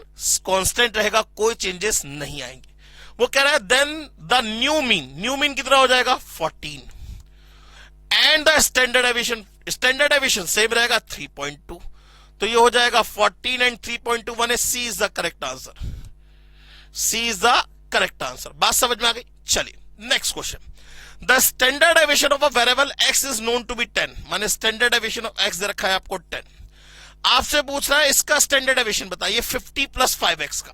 कांस्टेंट रहेगा, कोई चेंजेस नहीं आएंगे। वो कह रहा है देन द न्यू मीन कितना हो जाएगा 14, and the standard deviation same रहेगा 3.2। तो ये हो जाएगा 14 एंड 3.2, माने C is the correct answer, C is the correct answer. बात समझ में आ गई। चलिए next question. The standard deviation of a variable x is known to be 10, माने स्टैंडर्ड डेविएशन ऑफ x दे रखा है आपको 10। आपसे पूछ रहा है इसका स्टैंडर्ड डेविएशन बताइए 50 प्लस 5x का।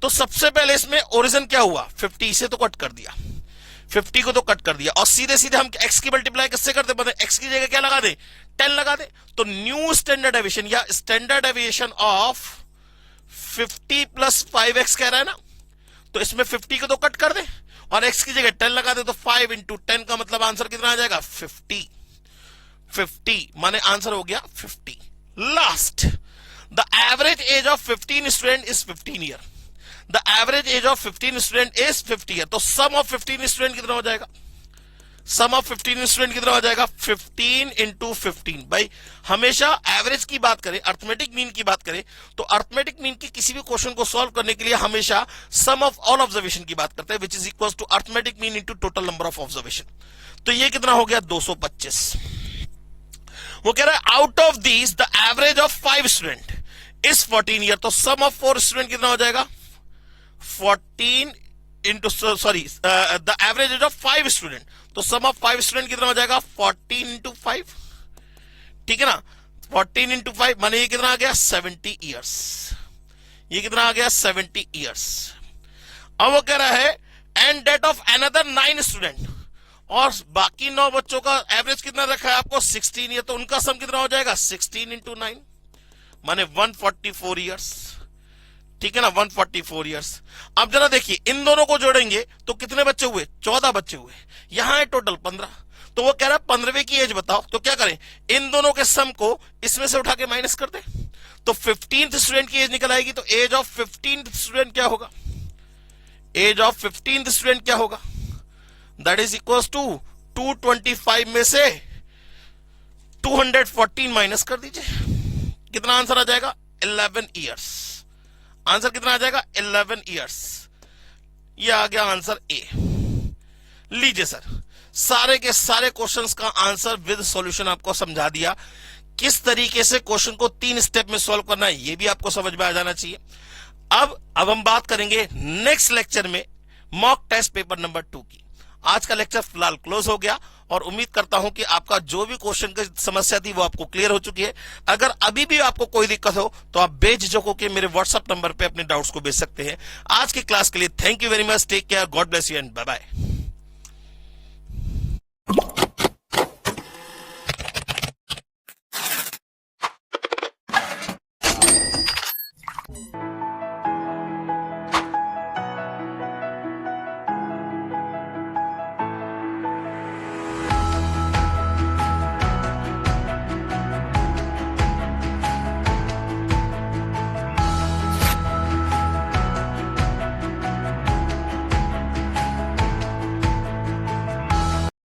तो सबसे पहले इसमें ओरिजिन क्या हुआ, 50 से तो कट कर दिया, 50 को तो कट कर दिया, और सीधे सीधे हम x की मल्टीप्लाई किससे करते, मतलब x की जगह क्या लगा दे, 10 लगा दे। तो न्यू स्टैंडर्ड डेविएशन या standard deviation of 50 plus 5x कह रहा है ना, तो इसमें 50 को तो कट कर दे और x की जगह 10 लगा दे, तो 5 इंटू 10 का मतलब आंसर कितना आ जाएगा 50 माने आंसर हो गया 50। Last, the average age of 15 student is 15 year, the average age of 15 student is 50 year. तो सम ऑफ 15 स्टूडेंट कितना हो जाएगा, सम ऑफ 15 स्टूडेंट कितना हो जाएगा 15 इंटू 15। भाई हमेशा एवरेज की बात करें, अर्थमेटिक मीन की बात करें, तो अर्थमेटिक मीन की किसी भी क्वेश्चन को सॉल्व करने के लिए हमेशा सम ऑफ ऑल ऑब्जर्वेशन की बात करते हैं, which is equal to arithmetic mean into total number of observation. तो ये कितना हो गया 225। वो कह रहा है out of these the average of 5 student is 14 year. तो सम ऑफ 4 स्टूडेंट कितना हो जाएगा 14 into sorry the average age of 5 student, तो सम ऑफ 5 स्टूडेंट कितना हो जाएगा 14 इंटू 5, ठीक है ना। 14 इंटू 5 माने ये कितना आ गया 70 ईयर्स, ये कितना आ गया 70 ईयर्स। अब वो कह रहा है and that of another 9 student, और बाकी 9 बच्चों का एवरेज कितना रखा है आपको 16 ईयर, तो उनका सम कितना हो जाएगा 16 इंटू 9 माने 144 ईयर्स, ठीक है ना, 144 ईयर्स। अब जरा देखिए इन दोनों को जोड़ेंगे तो कितने बच्चे हुए, 14 बच्चे हुए, यहां है टोटल 15। तो वो कह रहा है 15वें की एज बताओ, तो क्या करें, इन दोनों के सम को इसमें से उठा के माइनस कर दे, तो 15th स्टूडेंट की एज निकल आएगी। तो एज ऑफ 15th स्टूडेंट क्या होगा, एज ऑफ 15th स्टूडेंट क्या होगा, दैट इज इक्वल टू 225 में से 214 माइनस कर दीजिए, कितना आंसर आ जाएगा, 11 ईयर्स। आंसर कितना आ जाएगा, 11 ईयर्स। ये आ गया आंसर ए। लीजिए सर, सारे के सारे क्वेश्चंस का आंसर विद सॉल्यूशन आपको समझा दिया। किस तरीके से क्वेश्चन को 3 स्टेप में सॉल्व करना है ये भी आपको समझ में आ जाना चाहिए। अब हम बात करेंगे नेक्स्ट लेक्चर में मॉक टेस्ट पेपर नंबर 2 की। आज का लेक्चर फिलहाल क्लोज हो गया और उम्मीद करता हूं कि आपका जो भी क्वेश्चन की समस्या थी वो आपको क्लियर हो चुकी है। अगर अभी भी आपको कोई दिक्कत हो तो आप बेझिझक होकर मेरे व्हाट्सएप नंबर पे अपने डाउट्स को भेज सकते हैं। आज की क्लास के लिए thank you very much, take care, God bless you and bye bye.